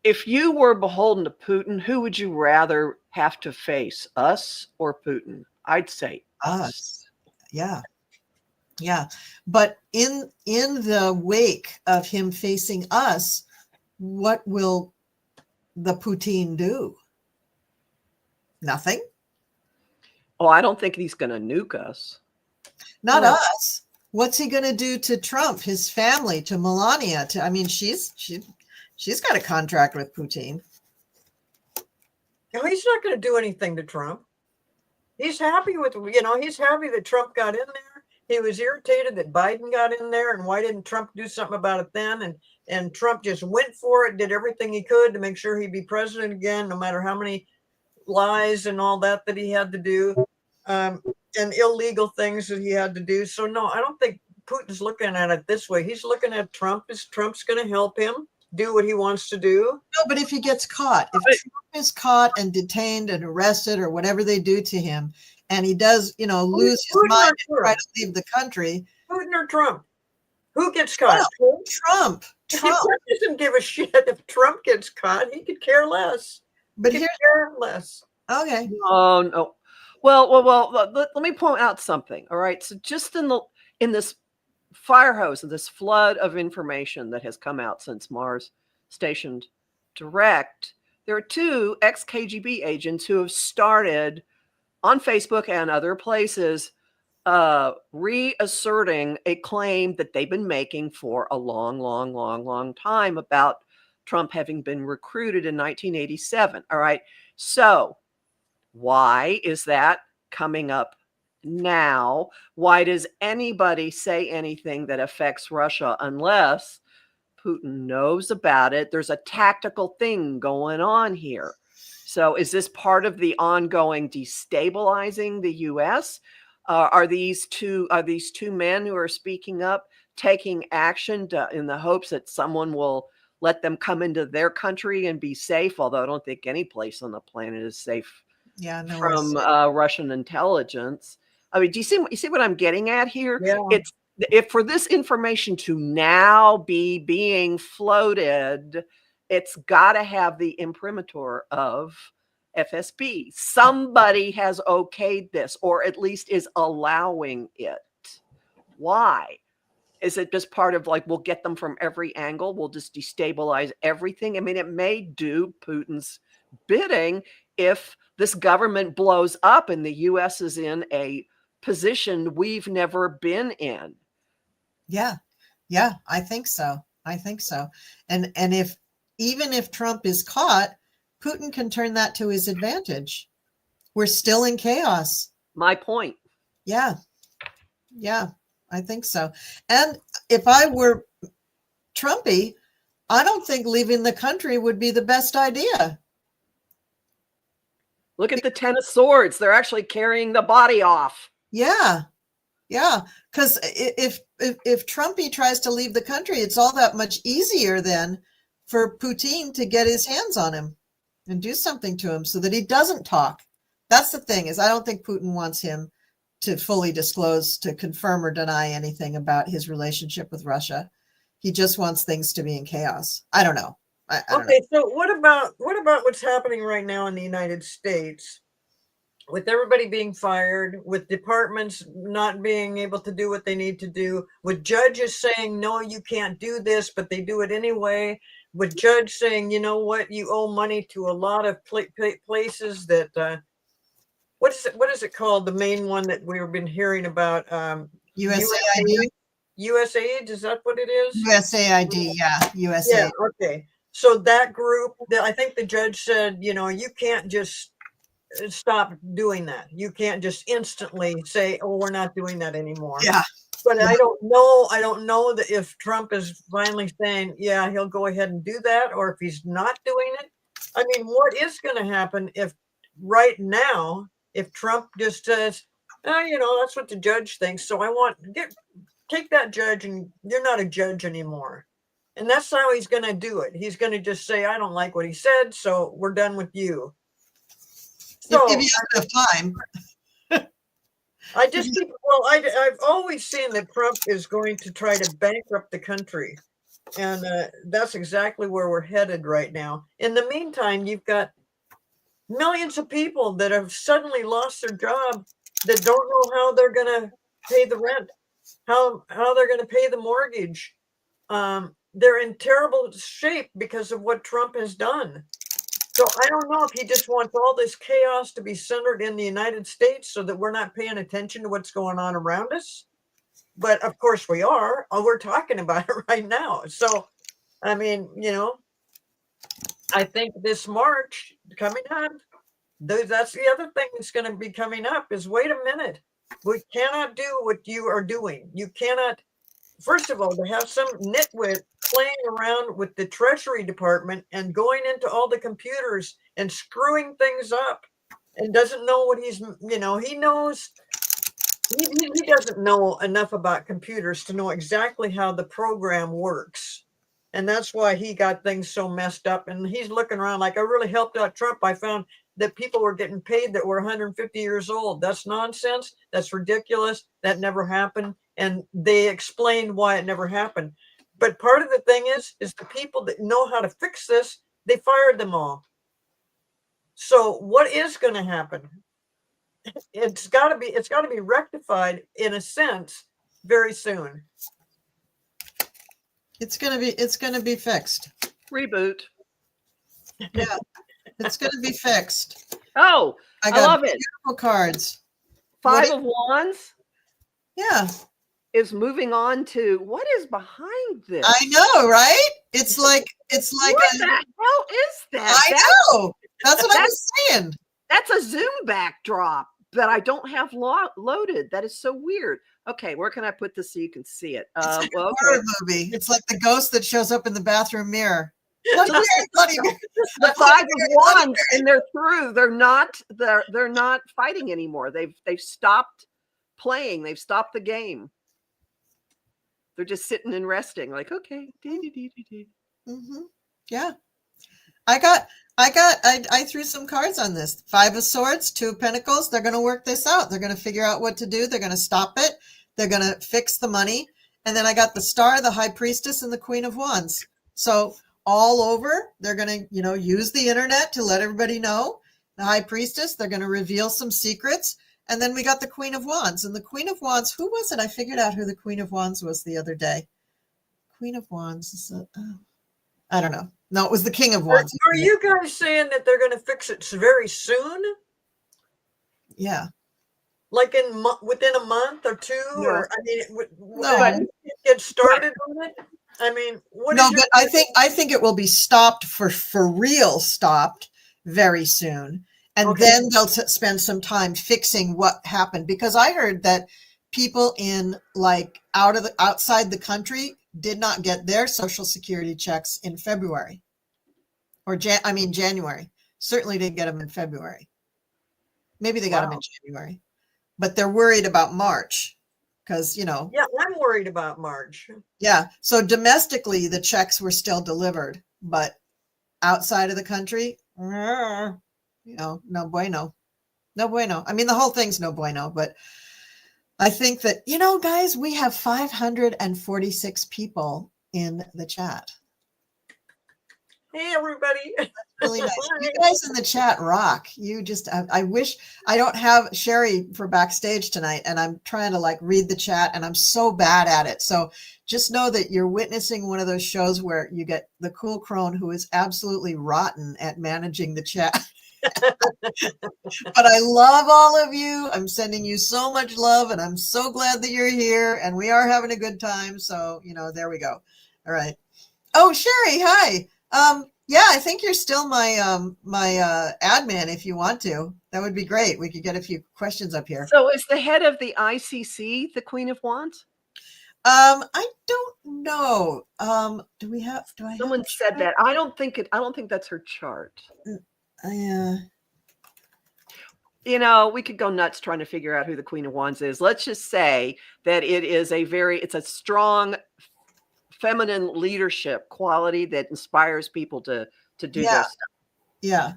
If you were beholden to Putin, who would you rather have to face, us or Putin? I'd say us. Yeah. Yeah. But in the wake of him facing us, what will the Putin do? Nothing. Oh, I don't think he's going to nuke us. Not us. What's he going to do to Trump, his family, to Melania? I mean, she's got a contract with Putin. No, he's not going to do anything to Trump. He's happy with, you know, he's happy that Trump got in there. He was irritated that Biden got in there, and why didn't Trump do something about it then? And Trump just went for it, did everything he could to make sure he'd be president again, no matter how many lies and all that he had to do, and illegal things that he had to do. So no, I don't think Putin's looking at it this way. He's looking at Trump as Trump's going to help him do what he wants to do. No, but if he gets caught, if Trump is caught and detained and arrested or whatever they do to him, and he does, you know, lose his mind and try to leave the country. Putin or Trump? Who gets caught? Trump. Trump doesn't give a shit if Trump gets caught. He could care less. But here's care less. Okay. Oh no. Well. Let me point out something. All right. So just in this fire hose and this flood of information that has come out since Mars stationed direct, there are 2 ex-KGB agents who have started on Facebook and other places reasserting a claim that they've been making for a long time about Trump having been recruited in 1987. All right. So why is that coming up now? Why does anybody say anything that affects Russia unless Putin knows about it? There's a tactical thing going on here. So is this part of the ongoing destabilizing the U.S.? Are these two men who are speaking up taking action in the hopes that someone will let them come into their country and be safe? Although I don't think any place on the planet is safe from Russian intelligence. I mean, do you see what I'm getting at here? Yeah. It's if for this information to now be being floated, it's got to have the imprimatur of FSB. Somebody has okayed this, or at least is allowing it. Why? Is it just part of like, we'll get them from every angle? We'll just destabilize everything? I mean, it may do Putin's bidding if this government blows up and the U.S. is in a position we've never been in. Yeah, I think so. And even if Trump is caught, Putin can turn that to his advantage. We're still in chaos. My point. Yeah, I think so. And if I were Trumpy, I don't think leaving the country would be the best idea. Look at the 10 of Swords. They're actually carrying the body off. Yeah. Because if Trumpy tries to leave the country, it's all that much easier then for Putin to get his hands on him and do something to him so that he doesn't talk That's the thing, is I don't think Putin wants him to fully disclose, to confirm or deny anything about his relationship with Russia. He just wants things to be in chaos. I don't know. I don't know. Okay, so what about what's happening right now in the United States, with everybody being fired, with departments not being able to do what they need to do, with judges saying, no, you can't do this, but they do it anyway, with judge saying, you know what, you owe money to a lot of places that, what is it called? The main one that we've been hearing about, USAID? USAID, is that what it is? USAID, yeah, Yeah, USAID. okay. So that group, I think the judge said, you know, you can't just stop doing that. You can't just instantly say, oh, we're not doing that anymore. Yeah. But I don't know that if Trump is finally saying, yeah, he'll go ahead and do that, or if he's not doing it. I mean, what is going to happen if right now, if Trump just says, you know, that's what the judge thinks. So take that judge, and you're not a judge anymore. And that's how he's going to do it. He's going to just say, I don't like what he said, so we're done with you. So if you have enough time. I just keep, I've always seen that Trump is going to try to bankrupt the country. And that's exactly where we're headed right now. In the meantime, you've got millions of people that have suddenly lost their job, that don't know how they're going to pay the rent, how they're going to pay the mortgage. They're in terrible shape because of what Trump has done. So I don't know if he just wants all this chaos to be centered in the United States so that we're not paying attention to what's going on around us. But of course we are. We're talking about it right now. So, I mean, you know, I think this March coming up, that's the other thing that's going to be coming up is, wait a minute. We cannot do what you are doing. You cannot. First of all, to have some nitwit playing around with the Treasury Department and going into all the computers and screwing things up and doesn't know what he's, you know, he knows, he doesn't know enough about computers to know exactly how the program works. And that's why he got things so messed up. And he's looking around like, I really helped out Trump. I found that people were getting paid that were 150 years old. That's nonsense. That's ridiculous. That never happened. And they explained why it never happened. But part of the thing is the people that know how to fix this, they fired them all. So what is going to happen? It's got to be rectified in a sense very soon. It's gonna be fixed. Reboot. Yeah, it's gonna be fixed. Oh, I love it. Beautiful cards. Five of Wands. Yeah. Is moving on to what is behind this. I know, right? It's like what the hell is that? I know. That's what I was saying. That's a Zoom backdrop that I don't have loaded. That is so weird. Okay, where can I put this so you can see it? It's like a horror movie. It's like the ghost that shows up in the bathroom mirror. The Five of Wands, and they're through. They're not fighting anymore. They've stopped playing. They've stopped the game. They're just sitting and resting, like, okay. Mm-hmm. Yeah. I threw some cards on this. Five of Swords, Two of Pentacles. They're going to work this out. They're going to figure out what to do. They're going to stop it. They're going to fix the money. And then I got the Star, the High Priestess, and the Queen of Wands. So all over, they're going to, use the internet to let everybody know. The High Priestess, they're going to reveal some secrets. And then we got the Queen of Wands. And the Queen of Wands, who was it? I figured out who the Queen of Wands was the other day. Queen of Wands. I don't know. No, it was the King of Wands. Are you guys saying that they're going to fix it very soon? Yeah. Like within a month or two? No. Or, I mean, No. Get started on it? I mean, but I think it will be stopped for real, stopped very soon. And then they'll spend some time fixing what happened, because I heard that people in outside the country did not get their Social Security checks in February or January. Certainly didn't get them in February. Maybe they got them in January, but they're worried about March because, Yeah, I'm worried about March. Yeah. So domestically, the checks were still delivered, but outside of the country, no bueno. No bueno. I mean, the whole thing's no bueno, but I think that, guys, we have 546 people in the chat. Hey, everybody. Really nice. You guys in the chat rock. You just, I wish I don't have Sherry for backstage tonight, and I'm trying to read the chat, and I'm so bad at it. So just know that you're witnessing one of those shows where you get the cool crone who is absolutely rotten at managing the chat. But I love all of you. I'm sending you so much love, and I'm so glad that you're here, and we are having a good time. So, there we go. All right. Oh, Sherry, hi. Yeah, I think you're still my my admin if you want to. That would be great. We could get a few questions up here. So is the head of the ICC the Queen of Wands? I don't know. Do I Someone said that. I don't think that's her chart. We could go nuts trying to figure out who the Queen of Wands is. Let's just say that it's a strong feminine leadership quality that inspires people to do their stuff. Yeah.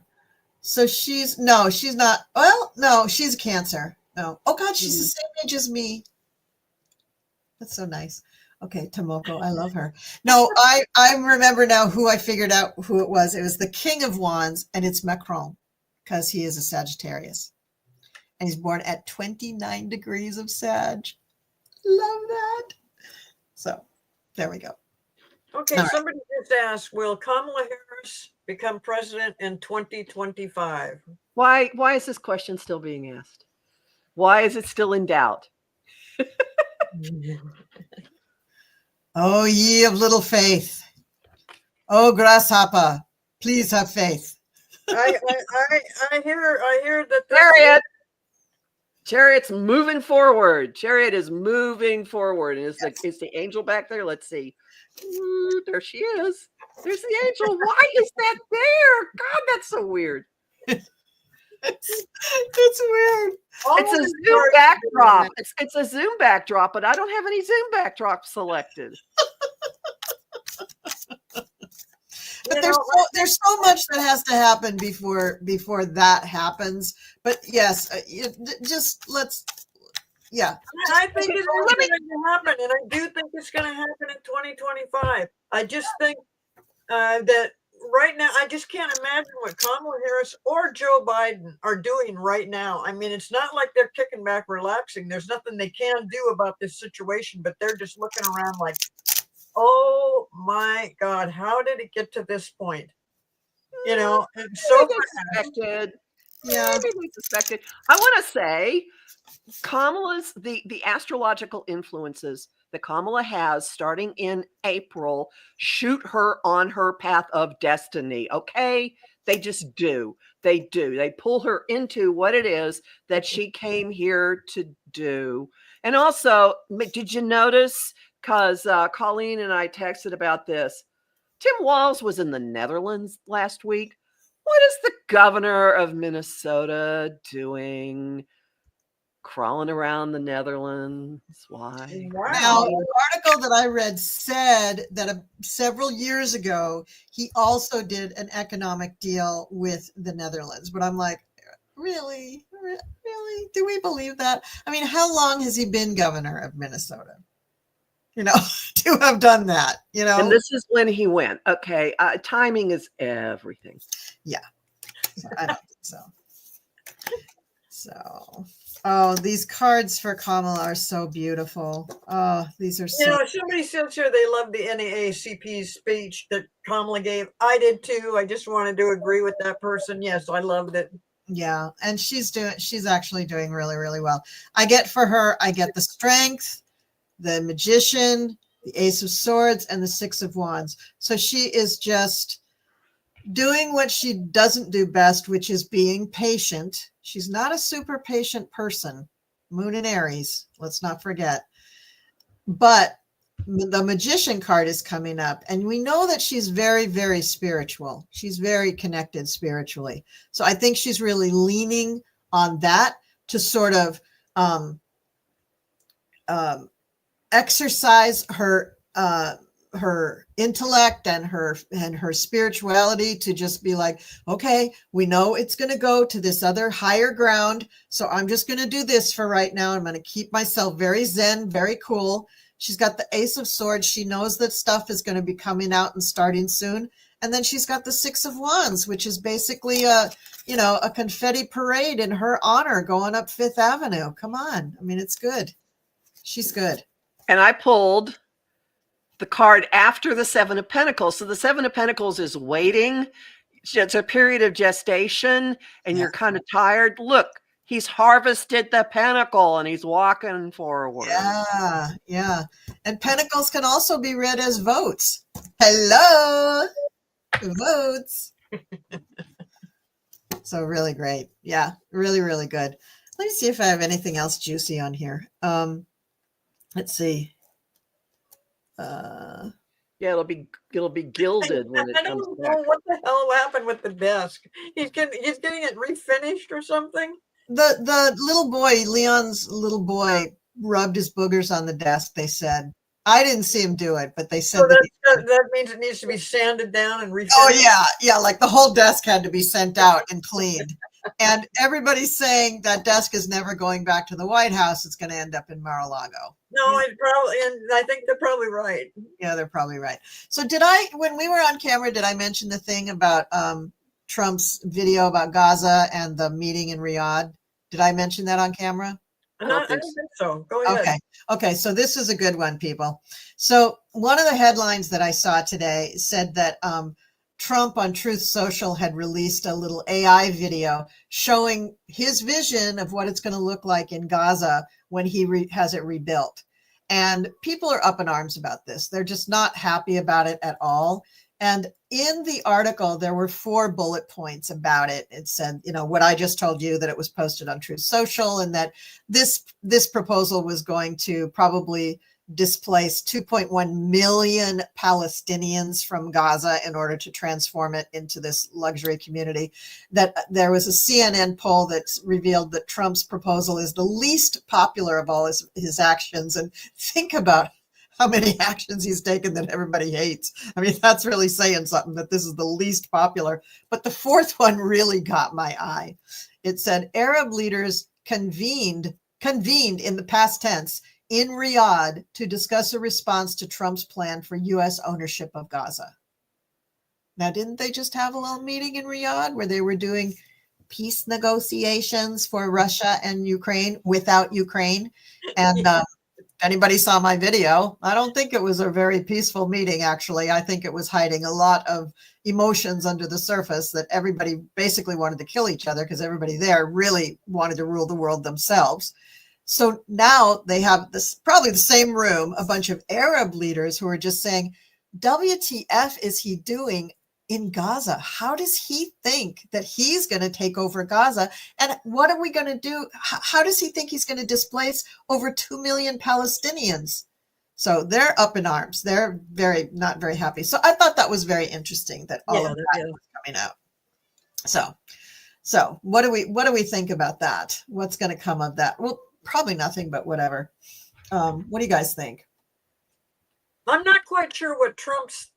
So she's not. Well, no, she's a Cancer. No. Oh God, she's the same age as me. That's so nice. Okay, Tomoko, I love her. No, I remember now who I figured out who it was. It was the King of Wands, and it's Macron, because he is a Sagittarius. And he's born at 29 degrees of Sag. Love that. So there we go. Okay, somebody just asked, will Kamala Harris become president in 2025? Why is this question still being asked? Why is it still in doubt? Oh, ye of little faith. Oh, grasshopper, please have faith. I hear that Chariot's moving forward. Chariot is moving forward. And is the angel back there? Let's see. Ooh, there she is. There's the angel. Why is that there? God, that's so weird. It's weird. It's a Zoom backdrop. It's a Zoom backdrop, but I don't have any Zoom backdrop selected. But there's so much that has to happen before that happens. But yes, yeah. I think it's going to happen, and I do think it's going to happen in 2025. I just think that right now, I just can't imagine what Kamala Harris or Joe Biden are doing right now. I mean, it's not like they're kicking back, relaxing. There's nothing they can do about this situation, but they're just looking around like, oh my God, how did it get to this point? It's so suspected. Yeah, suspected. I want to say Kamala's the astrological influences that Kamala has starting in April shoot her on her path of destiny. Okay. They just do. They pull her into what it is that she came here to do. And also, did you notice, because Colleen and I texted about this, Tim Walz was in the Netherlands last week. What is the governor of Minnesota doing? Crawling around the Netherlands. Why? Wow. Now, the article that I read said that several years ago, he also did an economic deal with the Netherlands. But I'm like, really? Really? Do we believe that? I mean, how long has he been governor of Minnesota? To have done that, And this is when he went. Okay. Timing is everything. Yeah. So I don't think so. So, oh, these cards for Kamala are so beautiful. Oh, these are so. Somebody says here they love the NAACP speech that Kamala gave. I did too. I just wanted to agree with that person. Yes, I loved it. Yeah, and she's actually doing really, really well. I get the strength, the magician, the Ace of Swords, and the Six of Wands. So she is just doing what she doesn't do best, which is being patient. She's not a super patient person. Moon in Aries, let's not forget. But the magician card is coming up, and we know that she's very, very spiritual. She's very connected spiritually. So I think she's really leaning on that to sort of exercise her her intellect and her spirituality to just be like, okay, we know it's going to go to this other higher ground, so I'm just going to do this for right now. I'm going to keep myself very zen, very cool. She's got the Ace of Swords. She knows that stuff is going to be coming out and starting soon. And then she's got the Six of Wands, which is basically a confetti parade in her honor going up Fifth Avenue. Come on. I mean, it's good. She's good. And I pulled the card after the Seven of Pentacles. So the Seven of Pentacles is waiting. It's a period of gestation, and you're kind of tired. Look, he's harvested the pentacle and he's walking forward. Yeah, yeah. And pentacles can also be read as votes. Hello, votes. So really great. Yeah, really, really good. Let me see if I have anything else juicy on here. Let's see. Yeah, it'll be gilded when it I comes don't back. know what the hell happened with the desk. He's getting it refinished or something. The little boy, Leon's little boy, rubbed his boogers on the desk. They said, I didn't see him do it, but they said So that. that means it needs to be sanded down and refinished. Oh yeah, like the whole desk had to be sent out and cleaned. And everybody's saying that desk is never going back to the White House. It's going to end up in Mar-a-Lago. No, and I think they're probably right. Yeah, they're probably right. So when we were on camera, did I mention the thing about Trump's video about Gaza and the meeting in Riyadh? Did I mention that on camera? I don't think so. Go ahead. Okay. So this is a good one, people. So one of the headlines that I saw today said that Trump on Truth Social had released a little AI video showing his vision of what it's going to look like in Gaza when he has it rebuilt. And people are up in arms about this. They're just not happy about it at all. And in the article, there were 4 bullet points about it. It said, what I just told you, that it was posted on Truth Social, and that this proposal was going to probably displace 2.1 million Palestinians from Gaza in order to transform it into this luxury community. That there was a CNN poll that revealed that Trump's proposal is the least popular of all his actions. And think about how many actions he's taken that everybody hates. I mean, that's really saying something, that this is the least popular. But the 4th one really got my eye. It said Arab leaders convened in the past tense in Riyadh to discuss a response to Trump's plan for U.S. ownership of Gaza. Now, didn't they just have a little meeting in Riyadh where they were doing peace negotiations for Russia and Ukraine without Ukraine? And if anybody saw my video, I don't think it was a very peaceful meeting, actually. I think it was hiding a lot of emotions under the surface, that everybody basically wanted to kill each other because everybody there really wanted to rule the world themselves. So now they have this, probably the same room, a bunch of Arab leaders who are just saying, WTF is he doing in Gaza? How does he think that he's going to take over Gaza? And what are we going to do? How does he think he's going to displace over 2 million Palestinians? So they're up in arms. They're not very happy. So I thought that was very interesting that all of that was coming out. So what do we think about that? What's going to come of that? Well, probably nothing, but whatever. What do you guys think? I'm not quite sure what Trump's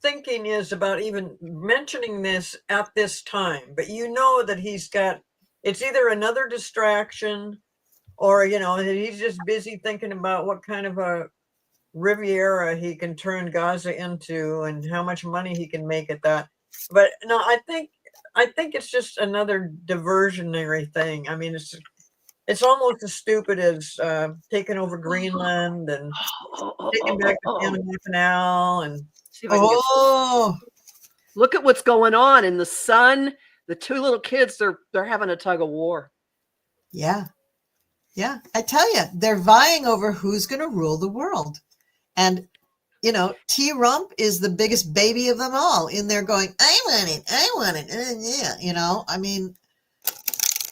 thinking is about even mentioning this at this time, but that it's either another distraction, or he's just busy thinking about what kind of a Riviera he can turn Gaza into and how much money he can make at that. But no, I think it's just another diversionary thing. I mean, it's almost as stupid as taking over Greenland and taking back the Panama Canal. And look at what's going on in the sun. The 2 little kids, they're having a tug of war. Yeah. I tell you, they're vying over who's going to rule the world. And T-Rump is the biggest baby of them all in there going, I want it. Yeah. I mean,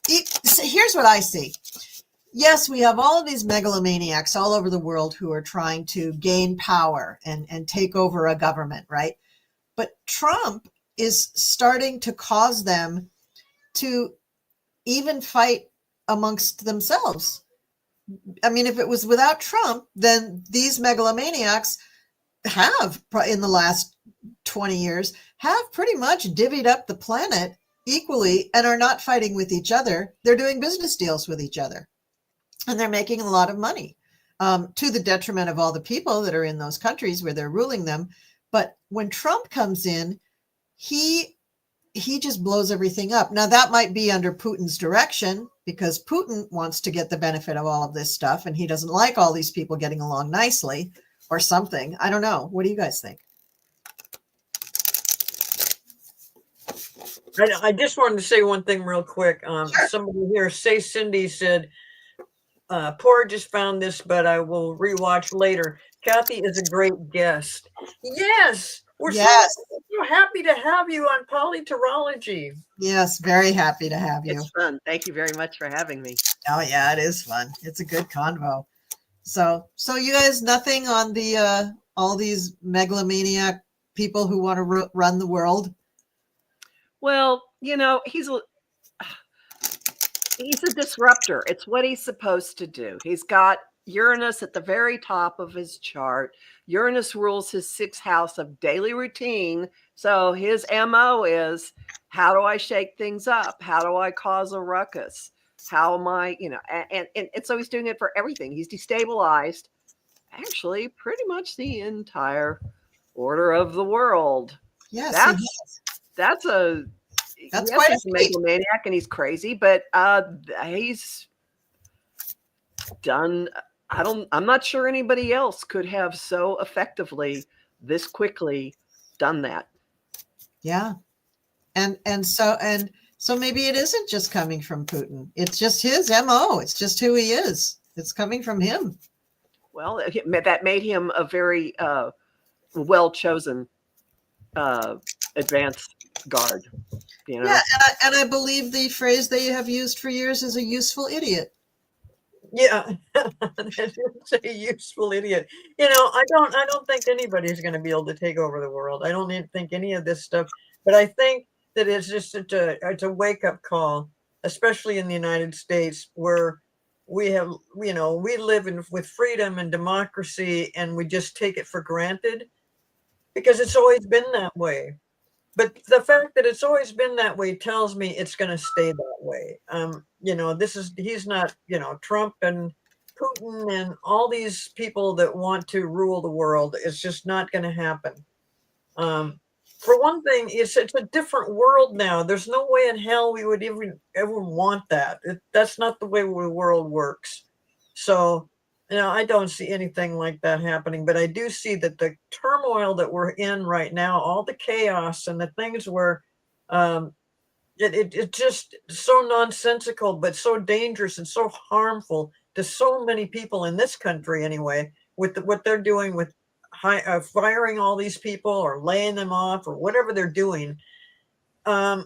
here's what I see. Yes, we have all of these megalomaniacs all over the world who are trying to gain power and take over a government, right? But Trump is starting to cause them to even fight amongst themselves. I mean, if it was without Trump, then these megalomaniacs have in the last 20 years have pretty much divvied up the planet equally and are not fighting with each other. They're doing business deals with each other, and they're making a lot of money, to the detriment of all the people that are in those countries where they're ruling them. But when Trump comes in, he just blows everything up. Now, that might be under Putin's direction, because Putin wants to get the benefit of all of this stuff, and he doesn't like all these people getting along nicely or something. I don't know. What do you guys think? I just wanted to say one thing real quick. Sure. Somebody here, Say Cindy, said, Poor just found this, but I will rewatch later. Kathy is a great guest. Yes. We're Yes. so happy to have you on PoliTarology. Yes, very happy to have you. It's fun. Thank you very much for having me. Oh yeah, it is fun. It's a good convo. So you guys, nothing on the all these megalomaniac people who want to run the world? Well, you know, he's a disruptor. It's what he's supposed to do. He's got Uranus at the very top of his chart. Uranus rules his 6th house of daily routine. So his MO is, how do I shake things up? How do I cause a ruckus? How am I, you know, and so he's doing it for everything. He's destabilized actually pretty much the entire order of the world. Yes, that's quite a megalomaniac, and he's crazy, but he's done. I'm not sure anybody else could have so effectively, this quickly done that. Yeah. And so maybe it isn't just coming from Putin. It's just his MO. It's just who he is. It's coming from him. Well, that made him a very well-chosen advanced guard. You know? Yeah, and I believe the phrase they have used for years is a useful idiot. Yeah, say useful idiot. You know, I don't think anybody's going to be able to take over the world. I don't even think any of this stuff. But I think that it's just it's a wake up call, especially in the United States, where we have, you know, we live with freedom and democracy, and we just take it for granted because it's always been that way. But the fact that it's always been that way tells me it's going to stay that way. You know, he's not, you know, Trump and Putin and all these people that want to rule the world. It's just not going to happen. For one thing, it's a different world now. There's no way in hell we would ever want that. That's not the way the world works. So, you know, I don't see anything like that happening, but I do see that the turmoil that we're in right now, all the chaos and the things where it's just so nonsensical, but so dangerous and so harmful to so many people in this country anyway, with what they're doing with firing all these people or laying them off or whatever they're doing. And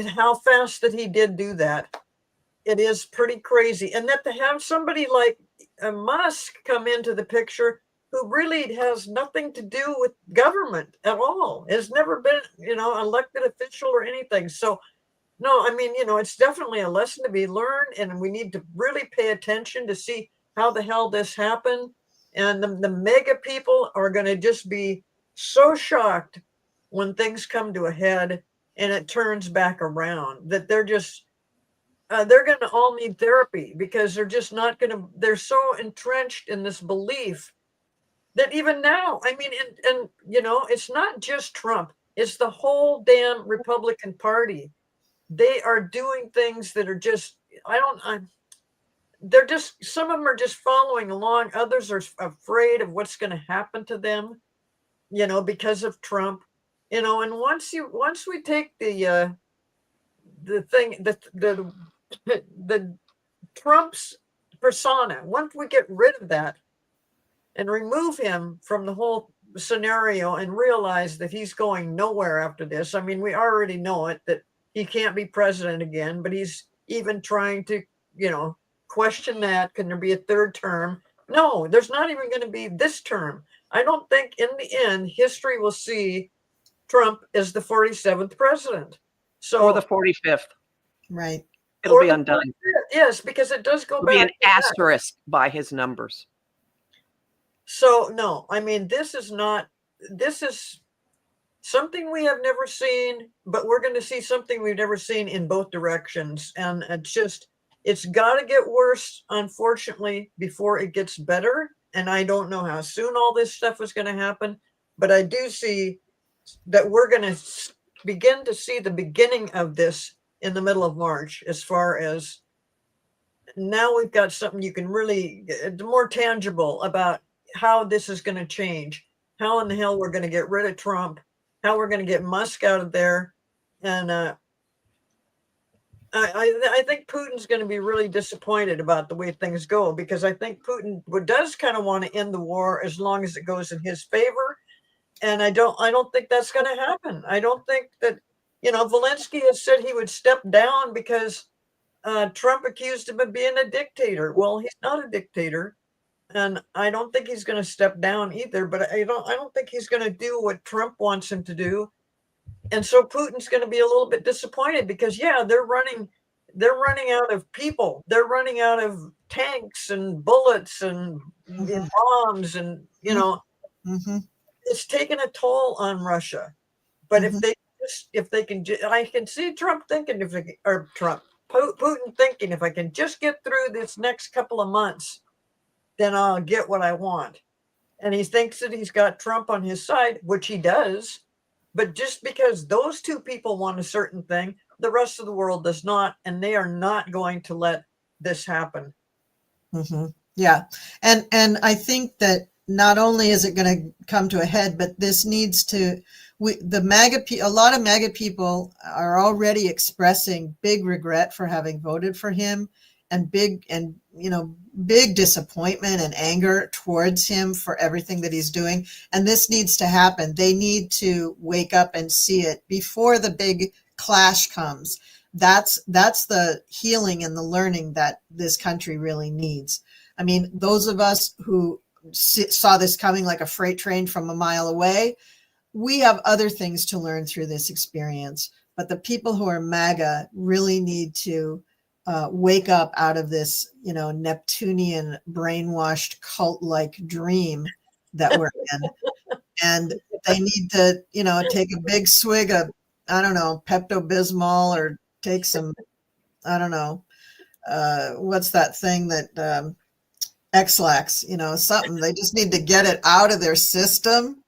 how fast that he did do that. It is pretty crazy. And that to have somebody like Musk come into the picture who really has nothing to do with government at all, has never been, you know, elected official or anything. So, no, I mean, you know, it's definitely a lesson to be learned, and we need to really pay attention to see how the hell this happened. And the mega people are going to just be so shocked when things come to a head and it turns back around, that they're just, they're going to all need therapy, because they're just not going to, they're so entrenched in this belief that even now, I mean, and you know, it's not just Trump, it's the whole damn Republican Party. They are doing things that are just, they're just, some of them are just following along. Others are afraid of what's going to happen to them, you know, because of Trump, you know. And once we take the Trump's persona, once we get rid of that and remove him from the whole scenario and realize that he's going nowhere after this. I mean, we already know it, that he can't be president again, but he's even trying to, you know, question that. Can there be a third term? No, there's not even going to be this term. I don't think in the end history will see Trump as the 47th president. So, or the 45th. Right. It'll be undone. Yes, because it does go It'll back. be an asterisk by his numbers. So no, I mean, this is something we have never seen, but we're going to see something we've never seen in both directions. And it's got to get worse, unfortunately, before it gets better. And I don't know how soon all this stuff is going to happen, but I do see that we're going to begin to see the beginning of this in the middle of March, as far as now we've got something you can really more tangible about how this is going to change, how in the hell we're going to get rid of Trump, how we're going to get Musk out of there. And I think Putin's going to be really disappointed about the way things go, because I think Putin does kind of want to end the war as long as it goes in his favor. And I don't think that's going to happen. I don't think that, Zelensky has said he would step down because Trump accused him of being a dictator. Well, he's not a dictator, and I don't think he's going to step down either. But I don't think he's going to do what Trump wants him to do, and so Putin's going to be a little bit disappointed, because they're running out of people, they're running out of tanks and bullets and bombs, and it's taken a toll on Russia. But if they can, I can see Trump thinking, Putin thinking, if I can just get through this next couple of months, then I'll get what I want. And he thinks that he's got Trump on his side, which he does. But just because those two people want a certain thing, the rest of the world does not. And they are not going to let this happen. Yeah. And I think that not only is it going to come to a head, but this needs to, a lot of MAGA people are already expressing big regret for having voted for him, and big disappointment and anger towards him for everything that he's doing. And this needs to happen. They need to wake up and see it before the big clash comes. That's the healing and the learning that this country really needs. I mean, those of us who saw this coming like a freight train from a mile away, we have other things to learn through this experience. But the people who are MAGA really need to wake up out of this, Neptunian brainwashed cult-like dream that we're in. And they need to, take a big swig of, I don't know, Pepto-Bismol, or take some, I don't know, what's that thing that, X-Lax, something. They just need to get it out of their system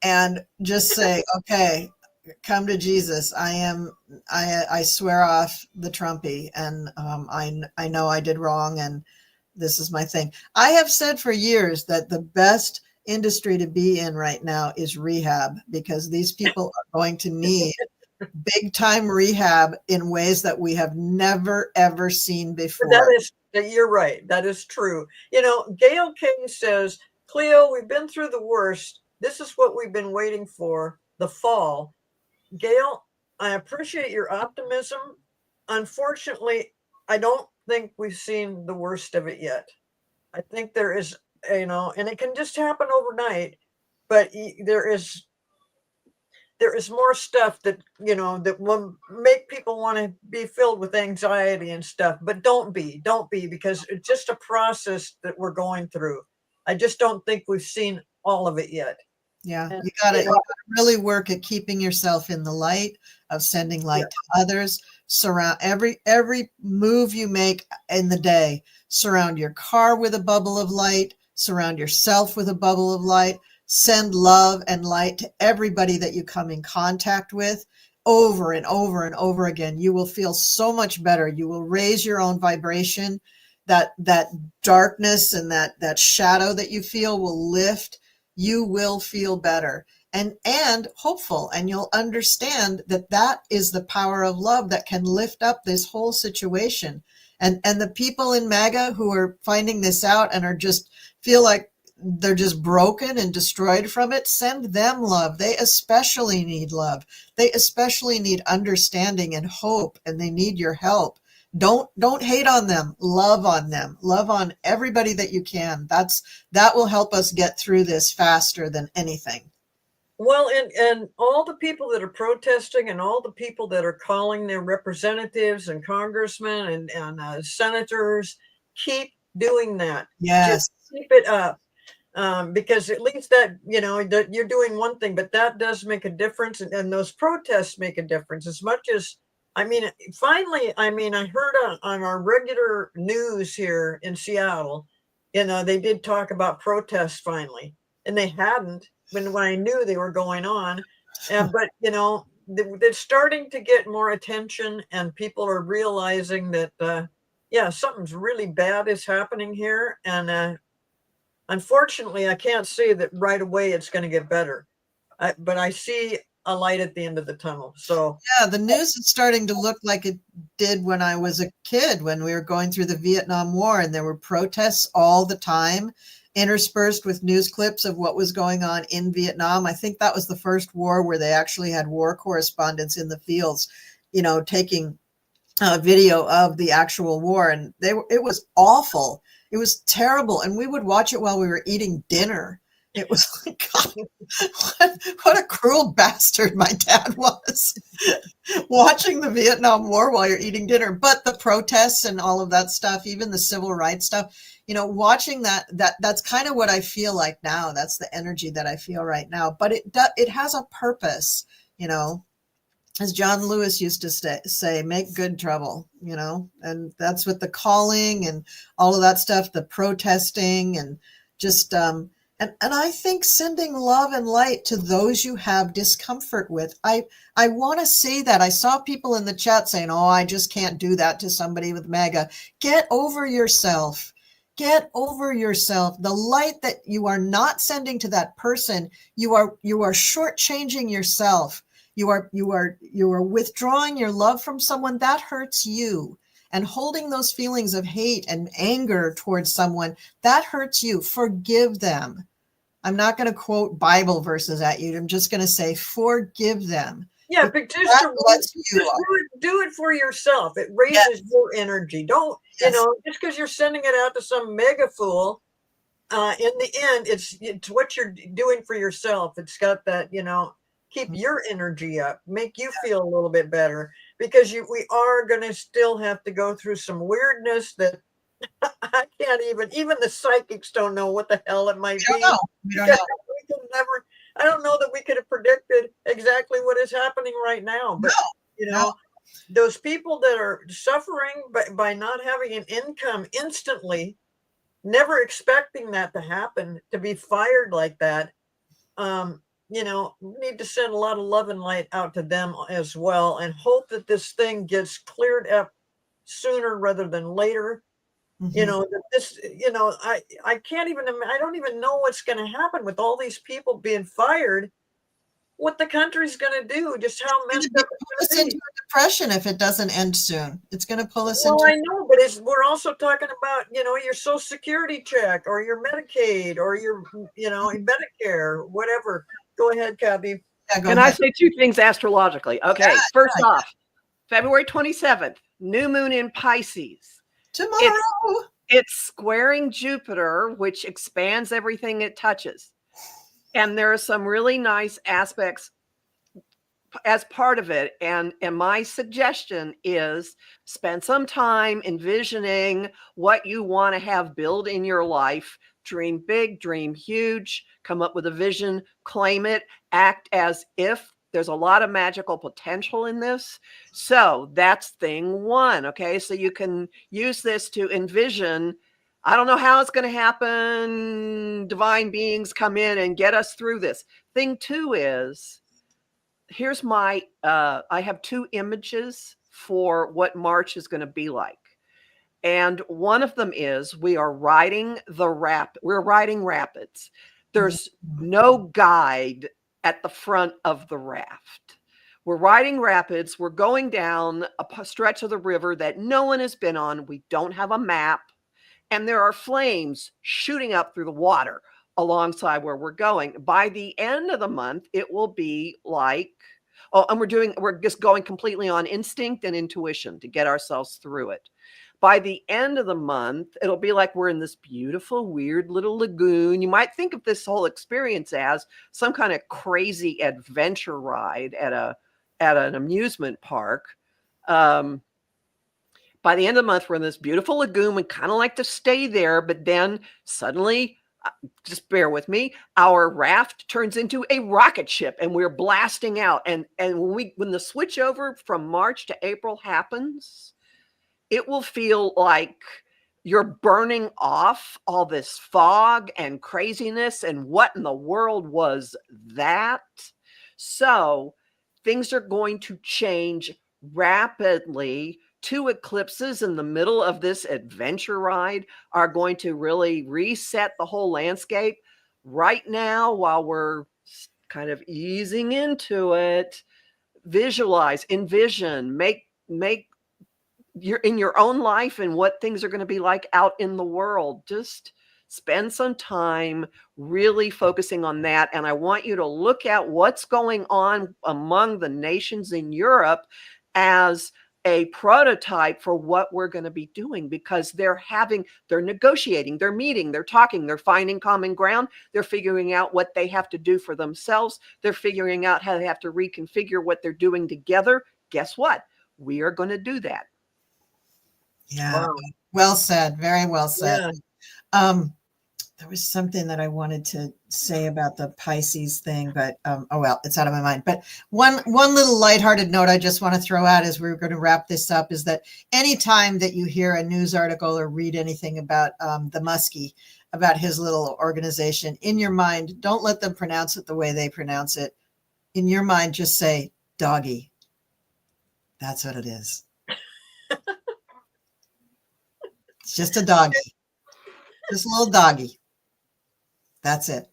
and just say, okay, come to Jesus. I swear off the Trumpy, and I know I did wrong, and this is my thing. I have said for years that the best industry to be in right now is rehab, because these people are going to need big time rehab in ways that we have never, ever seen before. You're right. That is true. Gail King says, Cleo, we've been through the worst. This is what we've been waiting for, the fall. Gail, I appreciate your optimism. Unfortunately, I don't think we've seen the worst of it yet. I think there is, and it can just happen overnight, but there is more stuff that, that will make people want to be filled with anxiety and stuff. But don't be, because it's just a process that we're going through. I just don't think we've seen all of it yet. Yeah, you gotta really work at keeping yourself in the light, of sending light to others. Surround every move you make in the day. Surround your car with a bubble of light. Surround yourself with a bubble of light. Send love and light to everybody that you come in contact with, over and over and over again. You will feel so much better. You will raise your own vibration. That darkness and that shadow that you feel will lift. You will feel better and hopeful, and you'll understand that is the power of love that can lift up this whole situation. And the people in MAGA who are finding this out and are just feel like they're just broken and destroyed from it, send them love. They especially need love. They especially need understanding and hope, and they need your help. Don't hate on them. Love on them. Love on everybody that you can. That will help us get through this faster than anything. Well, and all the people that are protesting, and all the people that are calling their representatives and congressmen and senators, keep doing that. Yes. Just keep it up. because at least that, that you're doing one thing, but that does make a difference. And those protests make a difference as much as, finally, I heard on our regular news here in Seattle, they did talk about protests finally, and they hadn't when I knew they were going on. But, they're starting to get more attention, and people are realizing that, yeah, something's really bad is happening here. And unfortunately, I can't say that right away it's going to get better, but I see a light at the end of the tunnel. So yeah, the news is starting to look like it did when I was a kid, when we were going through the Vietnam War, and there were protests all the time, interspersed with news clips of what was going on in Vietnam. I think that was the first war where they actually had war correspondents in the fields, taking video of the actual war, and it was awful. It was terrible, and we would watch it while we were eating dinner. It was like, God, what a cruel bastard my dad was, watching the Vietnam War while you're eating dinner. But the protests and all of that stuff, even the civil rights stuff, watching that's kind of what I feel like now. That's the energy that I feel right now. But it has a purpose, as John Lewis used to say, make good trouble, and that's what the calling and all of that stuff, the protesting, and just, and I think sending love and light to those you have discomfort with. I want to say that. I saw people in the chat saying, oh, I just can't do that to somebody with MAGA. Get over yourself. Get over yourself. The light that you are not sending to that person, you are shortchanging yourself. You are withdrawing your love from someone that hurts you, and holding those feelings of hate and anger towards someone that hurts you. Forgive them. I'm not going to quote Bible verses at you. I'm just going to say, forgive them. Yeah, but just do it for yourself. It raises your energy. Don't, just because you're sending it out to some mega fool, in the end, it's what you're doing for yourself. It's got that, keep your energy up, make you feel a little bit better, because we are going to still have to go through some weirdness that I can't even the psychics don't know what the hell it might be. We don't know. I don't know that we could have predicted exactly what is happening right now, but those people that are suffering by not having an income instantly, never expecting that to happen, to be fired like that, we need to send a lot of love and light out to them as well, and hope that this thing gets cleared up sooner rather than later. I can't even, I don't even know what's going to happen with all these people being fired, what the country's going to do, just how messed up it's going to be. Into a depression if it doesn't end soon. It's going to pull us into. Well, I know, but we're also talking about, your Social Security check, or your Medicaid, or your, Medicare, whatever. Go ahead, Kathy. Yeah, Can I say two things astrologically? Okay, first off, February 27th, new moon in Pisces. Tomorrow. It's squaring Jupiter, which expands everything it touches. And there are some really nice aspects as part of it. And my suggestion is spend some time envisioning what you want to have build in your life. Dream big, dream huge, come up with a vision, claim it, act as if. There's a lot of magical potential in this. So that's thing one. Okay. So you can use this to envision. I don't know how it's going to happen. Divine beings come in and get us through this. Thing two is, here's my, I have two images for what March is going to be like. And one of them is we're riding rapids. There's no guide at the front of the raft. We're riding rapids. We're going down a stretch of the river that no one has been on. We don't have a map. And there are flames shooting up through the water alongside where we're going. By the end of the month, it will be like, and we're just going completely on instinct and intuition to get ourselves through it. By the end of the month, it'll be like we're in this beautiful, weird little lagoon. You might think of this whole experience as some kind of crazy adventure ride at an amusement park. By the end of the month, we're in this beautiful lagoon. We kind of like to stay there, but then suddenly just bear with me, our raft turns into a rocket ship and we're blasting out. And when the switch over from March to April happens, it will feel like you're burning off all this fog and craziness. And what in the world was that? So things are going to change rapidly. 2 eclipses in the middle of this adventure ride are going to really reset the whole landscape. Right now, while we're kind of easing into it, visualize, envision, make in your own life and what things are going to be like out in the world. Just spend some time really focusing on that. And I want you to look at what's going on among the nations in Europe as a prototype for what we're going to be doing, because they're negotiating, they're meeting, they're talking, they're finding common ground. They're figuring out what they have to do for themselves. They're figuring out how they have to reconfigure what they're doing together. Guess what? We are going to do that. Yeah. Wow. Well said. Very well said. Yeah. There was something that I wanted to say about the Pisces thing, but oh well, it's out of my mind. But one little lighthearted note I just want to throw out as we're going to wrap this up is that anytime that you hear a news article or read anything about the Muskie, about his little organization, in your mind, don't let them pronounce it the way they pronounce it. In your mind, just say doggy. That's what it is. It's just a doggy. Just a little doggy. That's it.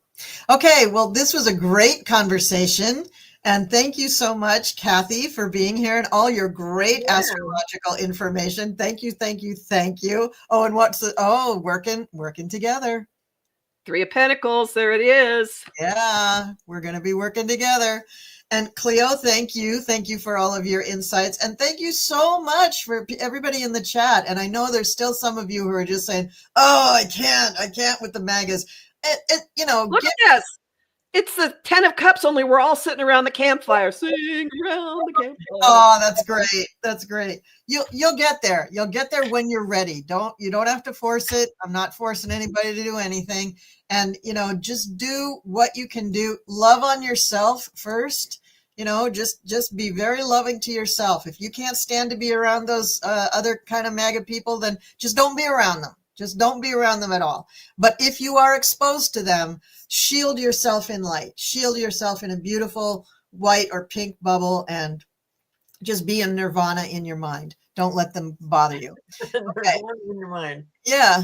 Okay, well, this was a great conversation. And thank you so much, Kathy, for being here and all your great astrological information. Thank you, thank you, thank you. Oh, and working together. 3 of Pentacles, there it is. Yeah, we're going to be working together. And Cleo, thank you. Thank you for all of your insights. And thank you so much for everybody in the chat. And I know there's still some of you who are just saying, oh, I can't with the magas. Look at this. It's the 10 of Cups, only we're all sitting around the campfire, sing around the campfire. Oh, that's great. That's great. You'll get there. You'll get there when you're ready. You don't have to force it. I'm not forcing anybody to do anything. And, just do what you can do. Love on yourself first. Just be very loving to yourself. If you can't stand to be around those other kind of MAGA people, then just don't be around them. Just don't be around them at all. But if you are exposed to them, shield yourself in light. Shield yourself in a beautiful white or pink bubble and just be in nirvana in your mind. Don't let them bother you. Okay. In your mind. Yeah,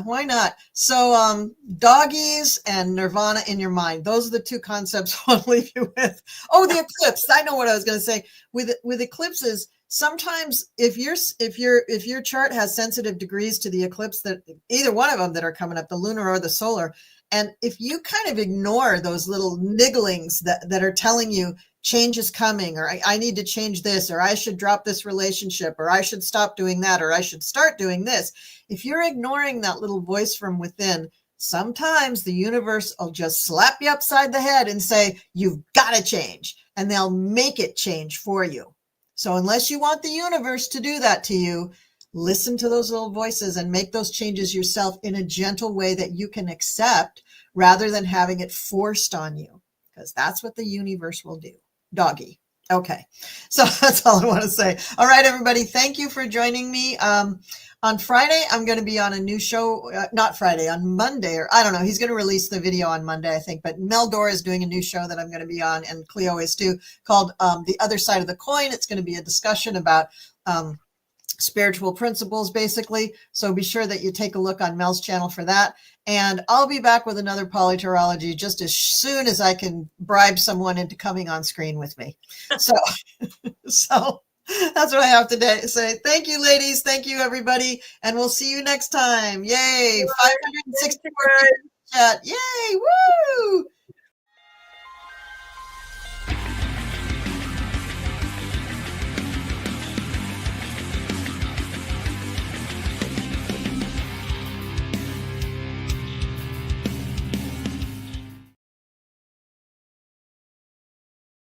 why not? So doggies and nirvana in your mind. Those are the 2 concepts I'll leave you with. Oh, the eclipse. I know what I was going to say. With eclipses, sometimes if your chart has sensitive degrees to the eclipse, that either one of them that are coming up, the lunar or the solar, and if you kind of ignore those little nigglings that are telling you change is coming, or I need to change this, or I should drop this relationship, or I should stop doing that, or I should start doing this. If you're ignoring that little voice from within, sometimes the universe will just slap you upside the head and say, you've got to change, and they'll make it change for you. So unless you want the universe to do that to you, listen to those little voices and make those changes yourself in a gentle way that you can accept rather than having it forced on you, because that's what the universe will do. Doggy. Okay. So that's all I want to say. All right, everybody. Thank you for joining me. On Friday, I'm going to be on a new show, not Friday, on Monday, or I don't know. He's going to release the video on Monday, I think, but Mel Dora is doing a new show that I'm going to be on, and Cleo is too, called The Other Side of the Coin. It's going to be a discussion about spiritual principles, basically. So be sure that you take a look on Mel's channel for that. And I'll be back with another PoliTarology just as soon as I can bribe someone into coming on screen with me. So that's what I have to say. Thank you, ladies. Thank you, everybody. And we'll see you next time. Yay. 564 chat. Yay. Woo.